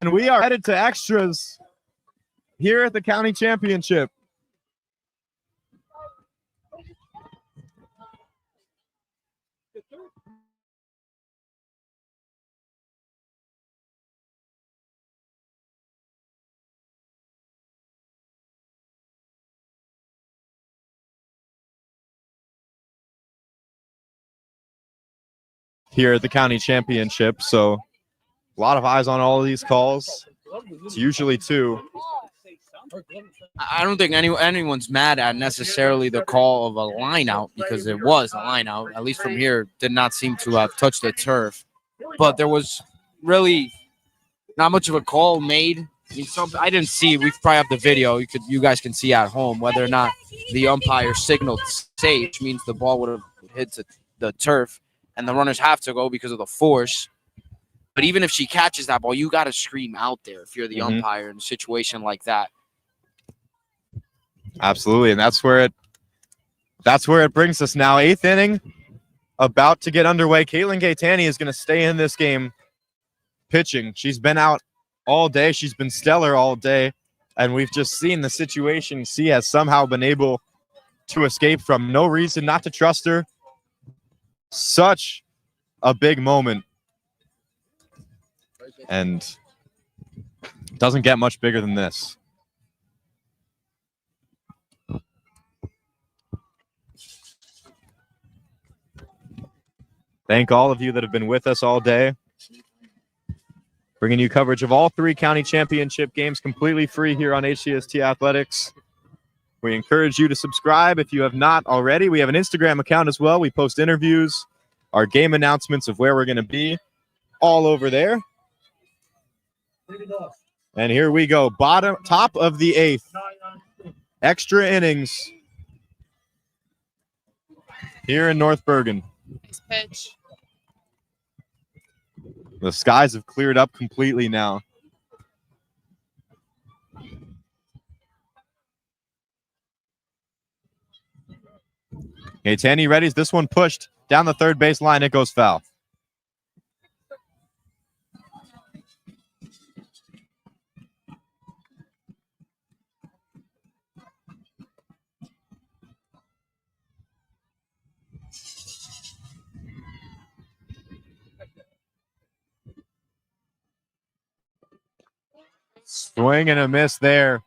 And we are headed to extras here at the county championship. Here at the county championship, so a lot of eyes on all of these calls. It's usually 2. I don't think anyone's mad at necessarily the call of a line out, because it was a line out, at least from here, did not seem to have touched the turf. But there was really not much of a call made. I mean, I didn't see. We probably have the video. You guys can see at home whether or not the umpire signaled safe, which means the ball would have hit the turf, and the runners have to go because of the force. But even if she catches that ball, you got to scream out there if you're the umpire in a situation like that. Absolutely, and that's where it brings us now. 8th inning, about to get underway. Caitlin Gaetani is going to stay in this game pitching. She's been out all day. She's been stellar all day, and we've just seen the situation she has somehow been able to escape from. No reason not to trust her. Such a big moment, and doesn't get much bigger than this. Thank all of you that have been with us all day, bringing you coverage of all 3 county championship games completely free here on HCST Athletics. We encourage you to subscribe if you have not already. We have an Instagram account as well. We post interviews, our game announcements of where we're going to be, all over there. And here we go. Top of the 8th. Extra innings here in North Bergen. Nice pitch. The skies have cleared up completely now. Gaetani readies. This one pushed down the third base line. It goes foul. Swing and a miss there.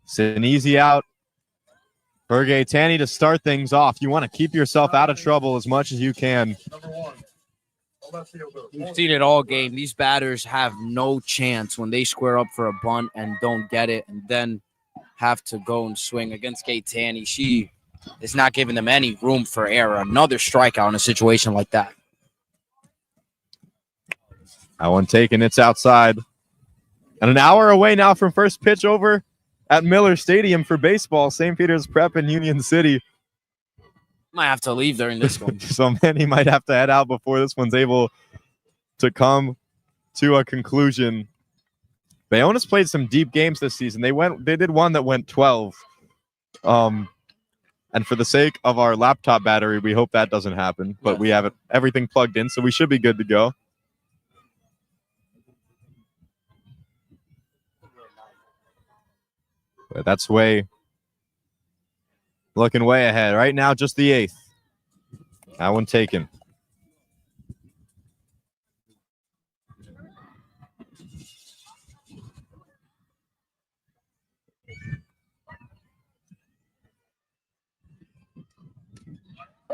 It's an easy out for Gaetani to start things off. You want to keep yourself out of trouble as much as you can. We've seen it all game. These batters have no chance when they square up for a bunt and don't get it and then have to go and swing against Gaetani. She is not giving them any room for error. Another strikeout in a situation like that. That one taken. It's outside. And an hour away now from first pitch over at Miller Stadium for baseball. St. Peter's Prep in Union City. Might have to leave during this one. So many might have to head out before this one's able to come to a conclusion. Bayonne has played some deep games this season. They did one that went 12. And for the sake of our laptop battery, we hope that doesn't happen. But we have everything plugged in, so we should be good to go. But that's looking way ahead. Right now, just the 8th. That one taken.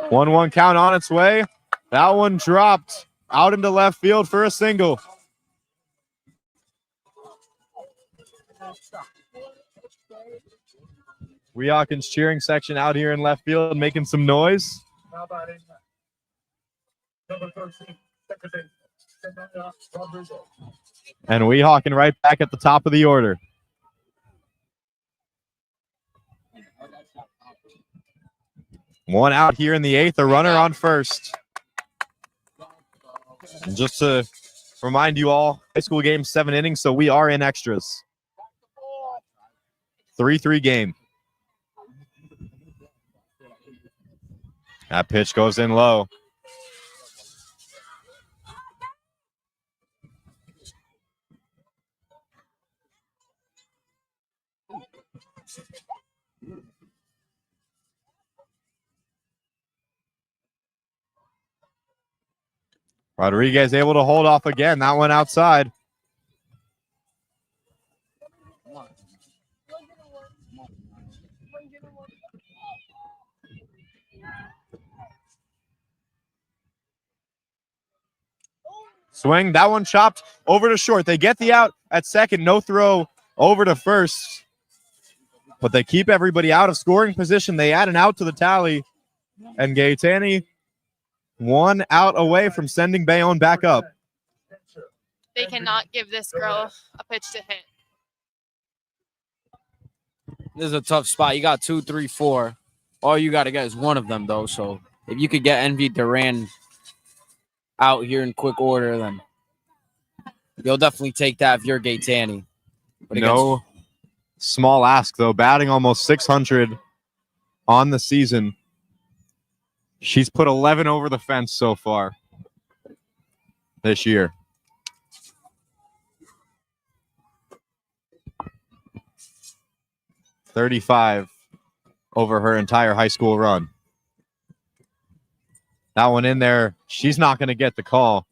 One count on its way. That one dropped out into left field for a single. Weehawken's cheering section out here in left field making some noise. How about it? Number 13, second base. And Weehawken right back at the top of the order. One out here in the 8th, a runner on first. And just to remind you all, high school game, 7 innings, so we are in extras. 3-3 game. That pitch goes in low. Rodriguez able to hold off again. That one outside. Swing, that one chopped over to short. They get the out at second. No throw over to first. But they keep everybody out of scoring position. They add an out to the tally. And Gaetani 1 out away from sending Bayonne back up. They cannot give this girl a pitch to hit. This is a tough spot. You got 2, 3, 4. All you got to get is one of them, though. So if you could get Envy Duran out here in quick order, then you'll definitely take that if you're Gaetani. But No Small ask, though, batting almost 600 on the season. She's put 11 over the fence so far this year. .35 over her entire high school run. That one in there, she's not going to get the call.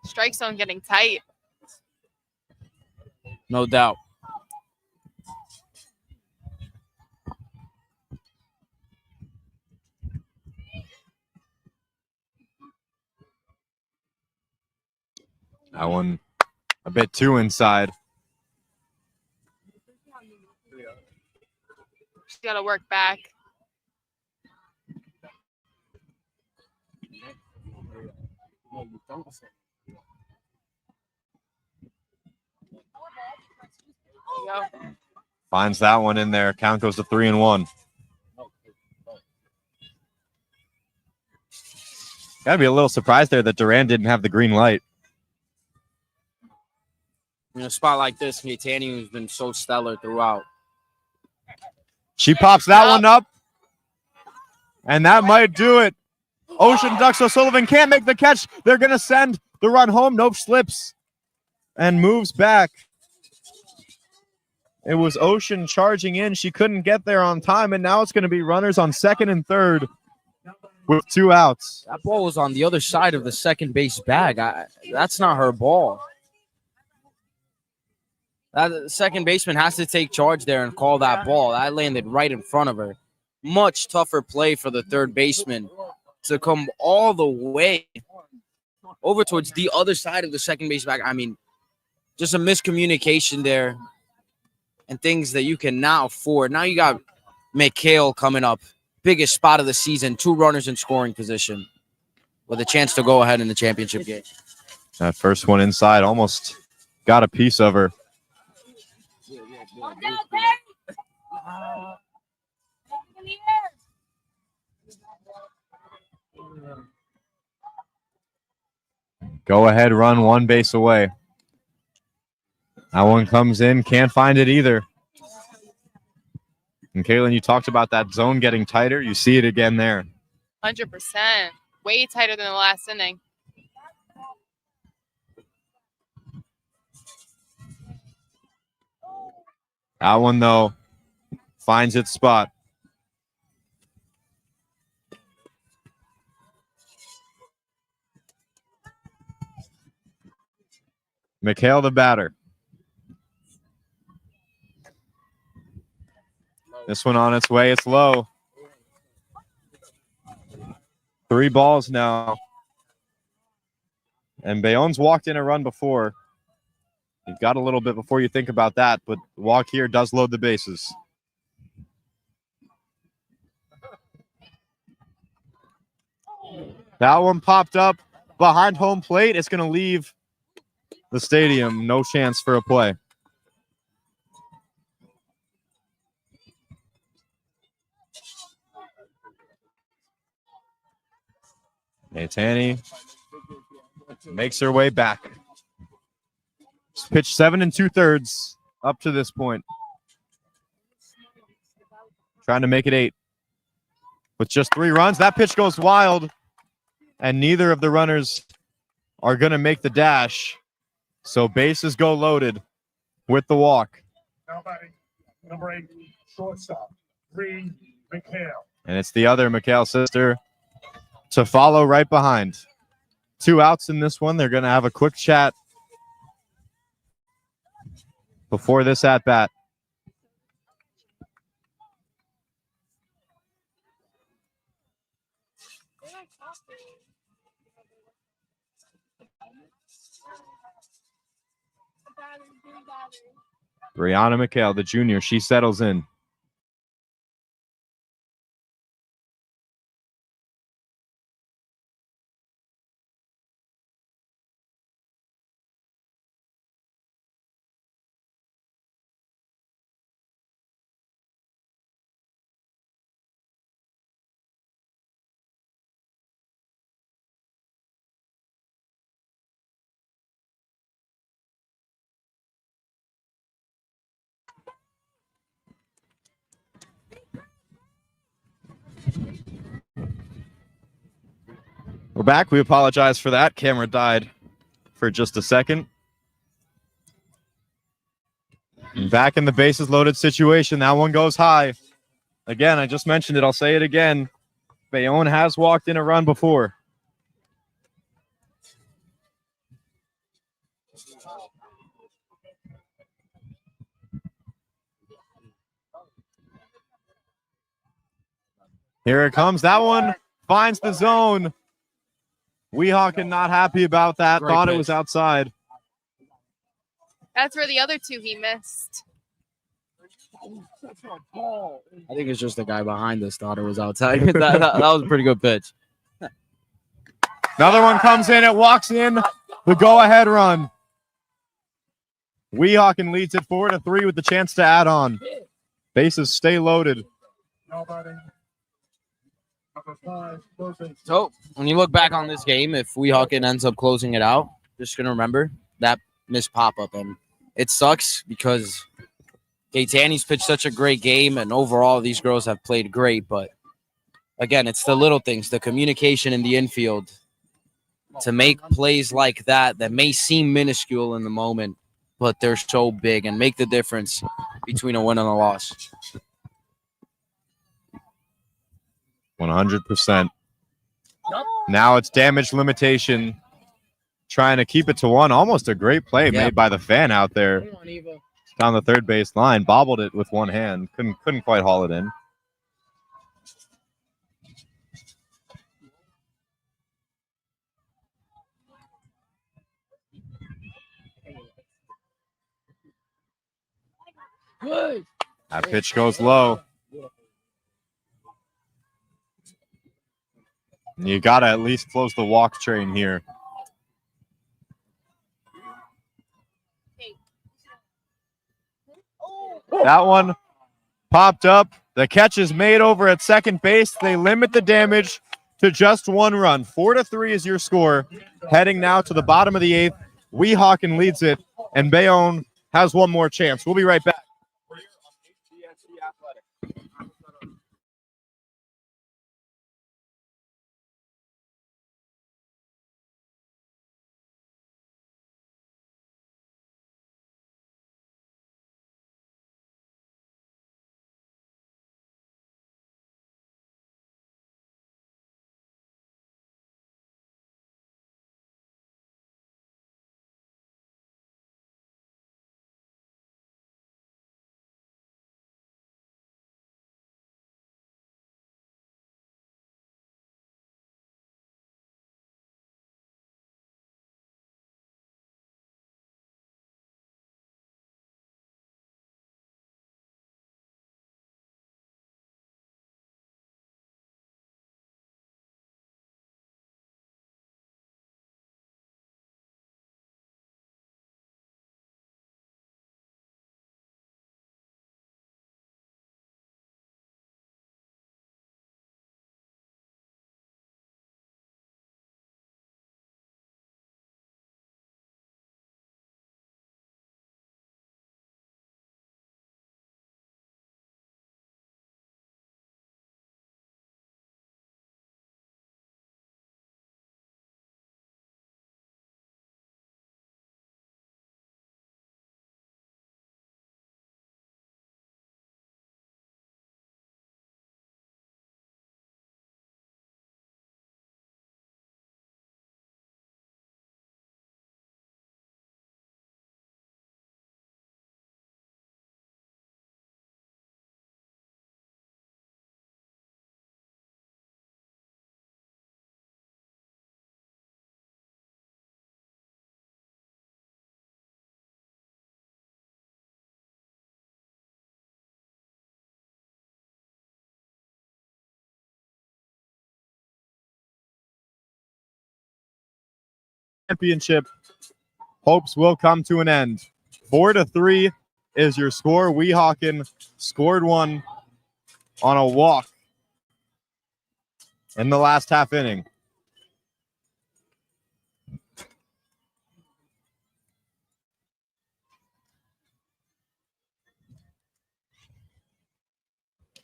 Strike zone getting tight. No doubt. That one a bit too inside. She's got to work back. There you go. Finds that one in there. Count goes to 3-1. Gotta be a little surprised there that Duran didn't have the green light. In a spot like this, Gaetani, who's been so stellar throughout. She pops that one up. And that might do it. Ocean Ducks O'Sullivan can't make the catch. They're going to send the run home. Nope, slips and moves back. It was Ocean charging in. She couldn't get there on time, and now it's going to be runners on second and third with 2 outs. That ball was on the other side of the second base bag. That's not her ball. That second baseman has to take charge there and call that ball. That landed right in front of her. Much tougher play for the third baseman to come all the way over towards the other side of the second base bag. I mean, just a miscommunication there and things that you can now afford. Now you got McHale coming up. Biggest spot of the season. 2 runners in scoring position with a chance to go ahead in the championship game. That first one inside almost got a piece of her. Go ahead, run 1 base away. That one comes in, can't find it either. And Kaylin, you talked about that zone getting tighter. You see it again there. 100%. Way tighter than the last inning. That one, though, finds its spot. McHale, the batter. This one on its way. It's low. 3 balls now. And Bayonne's walked in a run before. You've got a little bit before you think about that, but the walk here does load the bases. That one popped up behind home plate. It's going to leave the stadium. No chance for a play. Gaetani makes her way back. She's pitched 7 2/3 up to this point. Trying to make it 8. With just 3 runs, that pitch goes wild. And neither of the runners are going to make the dash. So bases go loaded with the walk. Now batting, number 8, shortstop, Reed McHale. And it's the other McHale sister to follow right behind. 2 outs in this one. They're going to have a quick chat before this at-bat. Brianna McHale, the junior, she settles in. We're back. We apologize for that. Camera died for just a second. Back in the bases loaded situation. That one goes high. Again, I just mentioned it. I'll say it again. Bayonne has walked in a run before. Here it comes. That one finds the zone. Weehawken not happy about that. Great Thought it pitch. was outside. That's where the other two he missed. I think it's just the guy behind us thought it was outside. that was a pretty good pitch. Another one comes in. It walks in. The go-ahead run. Weehawken leads it 4-3 with the chance to add on. Bases stay loaded. So when you look back on this game, if Weehawken ends up closing it out, just gonna remember that missed pop-up. And it sucks because Gaetani's pitched such a great game, and overall these girls have played great. But again, it's the little things, the communication in the infield to make plays like that may seem minuscule in the moment, but they're so big and make the difference between a win and a loss. 100%. Now it's damage limitation. Trying to keep it to one. Almost a great play made by the fan out there. Down the third base line. Bobbled it with one hand. Couldn't quite haul it in. That pitch goes low. You got to at least close the walk train here. That one popped up. The catch is made over at second base. They limit the damage to just one run. 4-3 is your score. Heading now to the bottom of the eighth. Weehawken leads it, and Bayonne has one more chance. We'll be right back. Championship hopes will come to an end. 4-3 is your score. Weehawken scored one on a walk in the last half inning.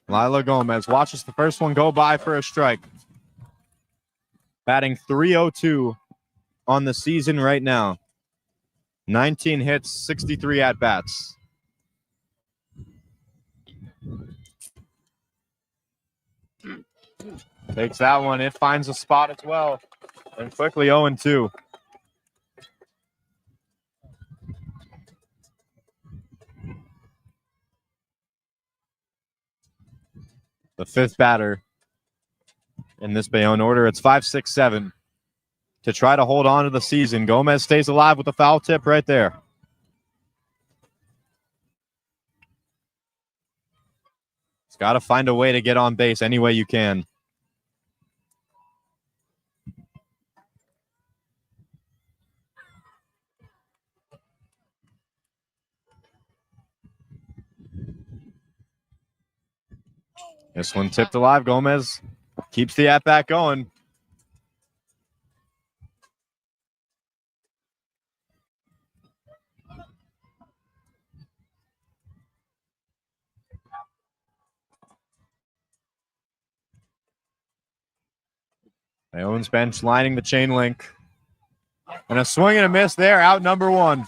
Lila Gomez watches the first one go by for a strike. batting .302 on the season right now. 19 hits, 63 at-bats. Takes that one. It finds a spot as well. And quickly 0-2. The fifth batter in this Bayonne order. It's 5-6-7 to try to hold on to the season. Gomez stays alive with the foul tip right there. He's got to find a way to get on base any way you can. This one tipped alive. Gomez keeps the at-bat going. Bayonne's bench lining the chain link. And a swing and a miss there, out number one.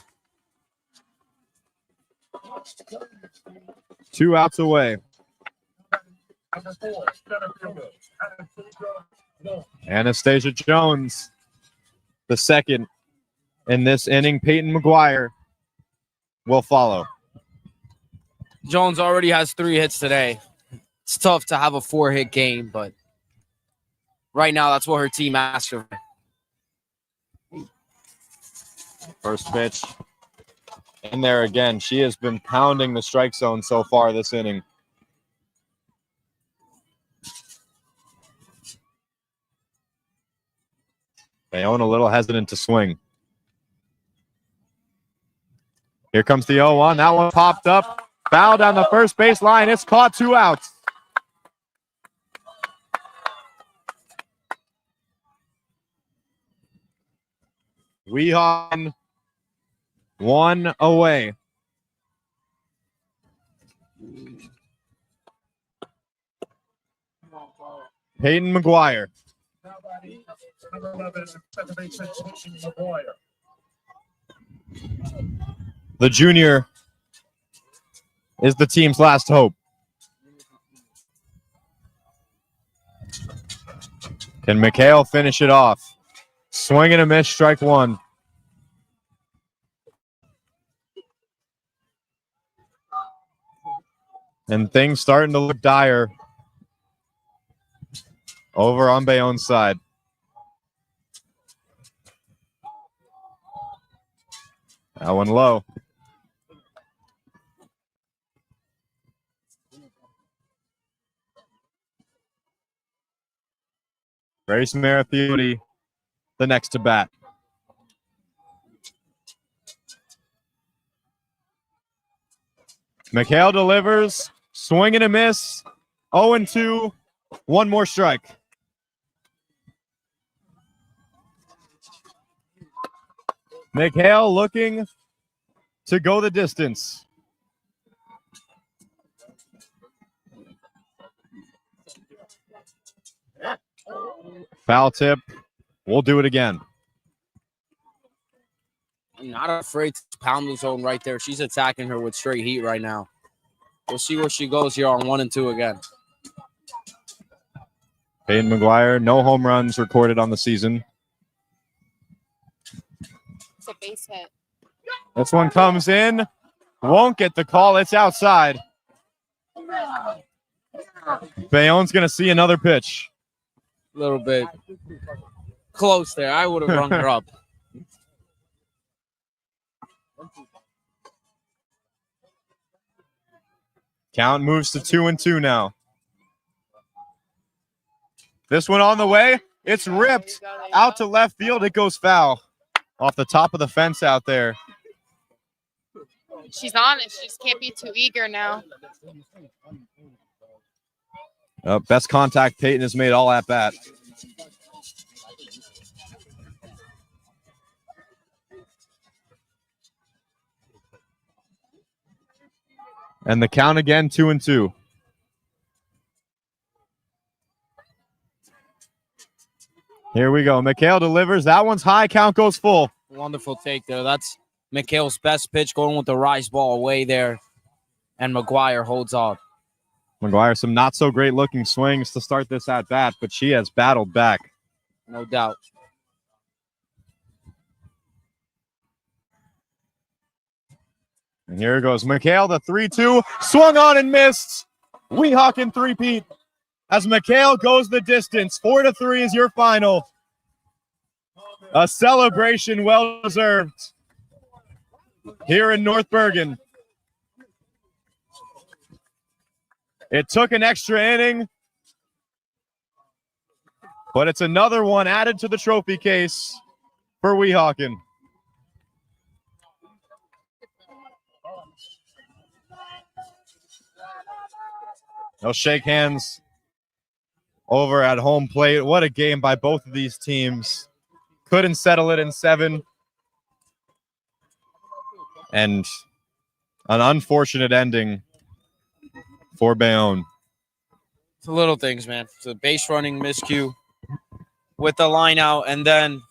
2 outs away. Anastasia Jones, the second in this inning. Peyton McGuire will follow. Jones already has 3 hits today. It's tough to have a 4-hit game, but right now that's what her team asks of her. First pitch. In there again. She has been pounding the strike zone so far this inning. Bayonne a little hesitant to swing. Here comes the 0-1. That one popped up. Foul down the first base line. It's caught. 2 outs. Weehawken 1 away. Peyton McGuire. Number 11, second baseman, Peyton McGuire. The junior is the team's last hope. Can McHale finish it off? Swing and a miss, strike one. And things starting to look dire over on Bayonne's side. That one low. Grace Marathioti, the next to bat. McHale delivers. Swing and a miss. 0-2. One more strike. McHale looking to go the distance. Foul tip. We'll do it again. Not afraid to pound the zone right there. She's attacking her with straight heat right now. We'll see where she goes here on 1-2 again. Peyton McGuire, no home runs recorded on the season. It's a base hit. This one comes in. Won't get the call. It's outside. Bayonne's going to see another pitch. A little bit close there. I would have rung her up. Count moves to 2-2 now. This one on the way. It's ripped out to left field. It goes foul off the top of the fence out there. She's on it. She just can't be too eager now. Best contact Peyton has made all at bat. And the count again, 2-2. Here we go. McHale delivers. That one's high. Count goes full. Wonderful take there. That's McHale's best pitch, going with the rise ball away there. And McGuire holds off. McGuire, some not so great looking swings to start this at bat, but she has battled back. No doubt. And here goes McHale, the 3-2. Swung on and missed. Weehawken three-peat as McHale goes the distance. 4-3 is your final. A celebration well-deserved here in North Bergen. It took an extra inning, but it's another one added to the trophy case for Weehawken. They'll shake hands over at home plate. What a game by both of these teams. Couldn't settle it in 7. And an unfortunate ending for Bayonne. It's the little things, man. It's a base running miscue with the line out, and then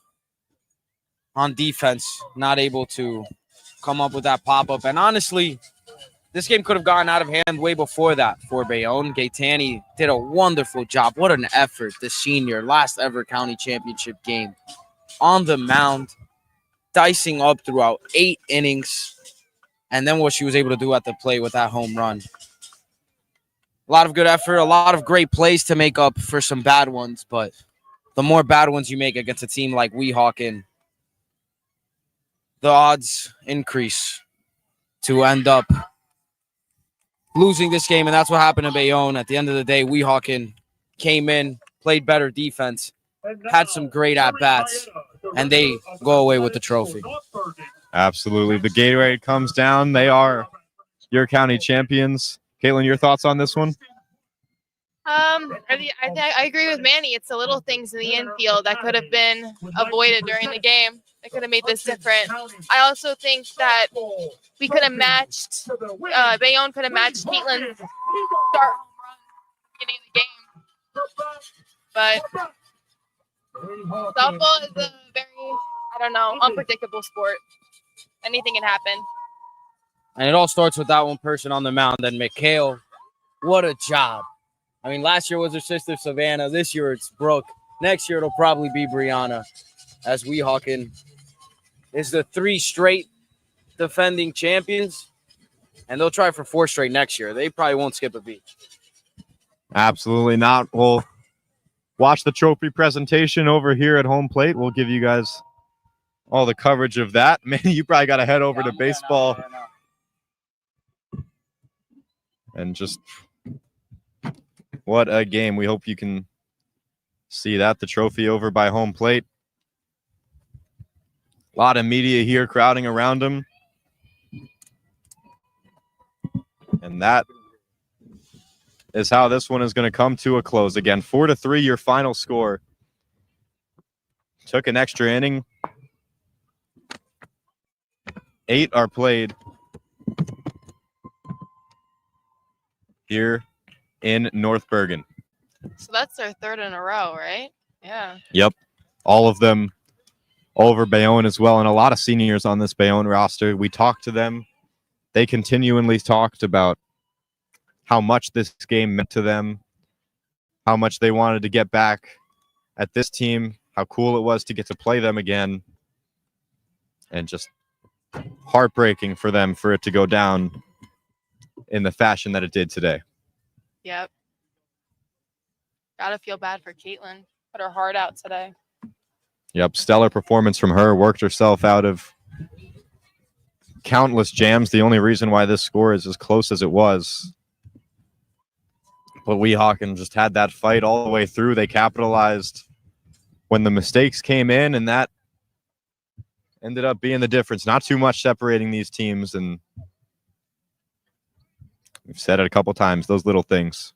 on defense, not able to come up with that pop-up. And honestly, this game could have gotten out of hand way before that for Bayonne. Gaetani did a wonderful job. What an effort, the senior, last ever county championship game. On the mound, dicing up throughout 8 innings, and then what she was able to do at the plate with that home run. A lot of good effort, a lot of great plays to make up for some bad ones, but the more bad ones you make against a team like Weehawken, the odds increase to end up losing this game, and that's what happened to Bayonne. At the end of the day, Weehawken came in, played better defense, had some great at-bats, and they go away with the trophy. Absolutely. The Gatorade comes down. They are your county champions. Caitlin, your thoughts on this one? I agree with Manny. It's the little things in the infield that could have been avoided during the game that could have made this different. I also think that we could have matched, Bayonne could have matched Caitlin's start home run at the beginning of the game. But softball is a very, unpredictable sport. Anything can happen. And it all starts with that one person on the mound. And McHale, what a job. I mean, last year was her sister, Savannah. This year it's Brooke. Next year it'll probably be Brianna, as Weehawken is the 3 straight defending champions. And they'll try for 4 straight next year. They probably won't skip a beat. Absolutely not. We'll watch the trophy presentation over here at home plate. We'll give you guys all the coverage of that. Man, you probably got to head over to baseball. And just what a game. We hope you can see that. The trophy over by home plate. A lot of media here crowding around him. And that is how this one is going to come to a close. Again, 4-3, your final score. Took an extra inning. 8 are played here in North Bergen. So that's their 3rd in a row, right? Yeah. Yep. All of them over Bayonne as well, and a lot of seniors on this Bayonne roster. We talked to them. They continually talked about how much this game meant to them, how much they wanted to get back at this team, how cool it was to get to play them again, and just heartbreaking for them for it to go down in the fashion that it did today. Yep. Gotta feel bad for Caitlin. Put her heart out today. Yep, stellar performance from her. Worked herself out of countless jams. The only reason why this score is as close as it was. But Weehawken just had that fight all the way through. They capitalized when the mistakes came in, and that ended up being the difference. Not too much separating these teams, and we've said it a couple times, those little things.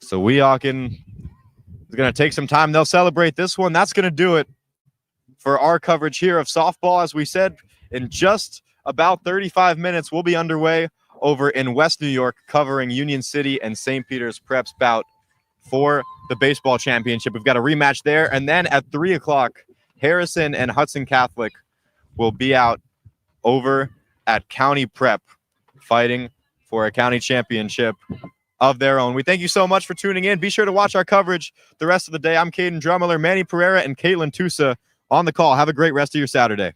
So Weehawken is going to take some time. They'll celebrate this one. That's going to do it for our coverage here of softball. As we said, in just about 35 minutes, we'll be underway over in West New York, covering Union City and St. Peter's Prep's bout for the baseball championship. We've got a rematch there. And then at 3 o'clock, Harrison and Hudson Catholic will be out over at County Prep fighting for a county championship of their own. We thank you so much for tuning in. Be sure to watch our coverage the rest of the day. I'm Caden Drummler, Manny Pereira, and Caitlin Tusa on the call. Have a great rest of your Saturday.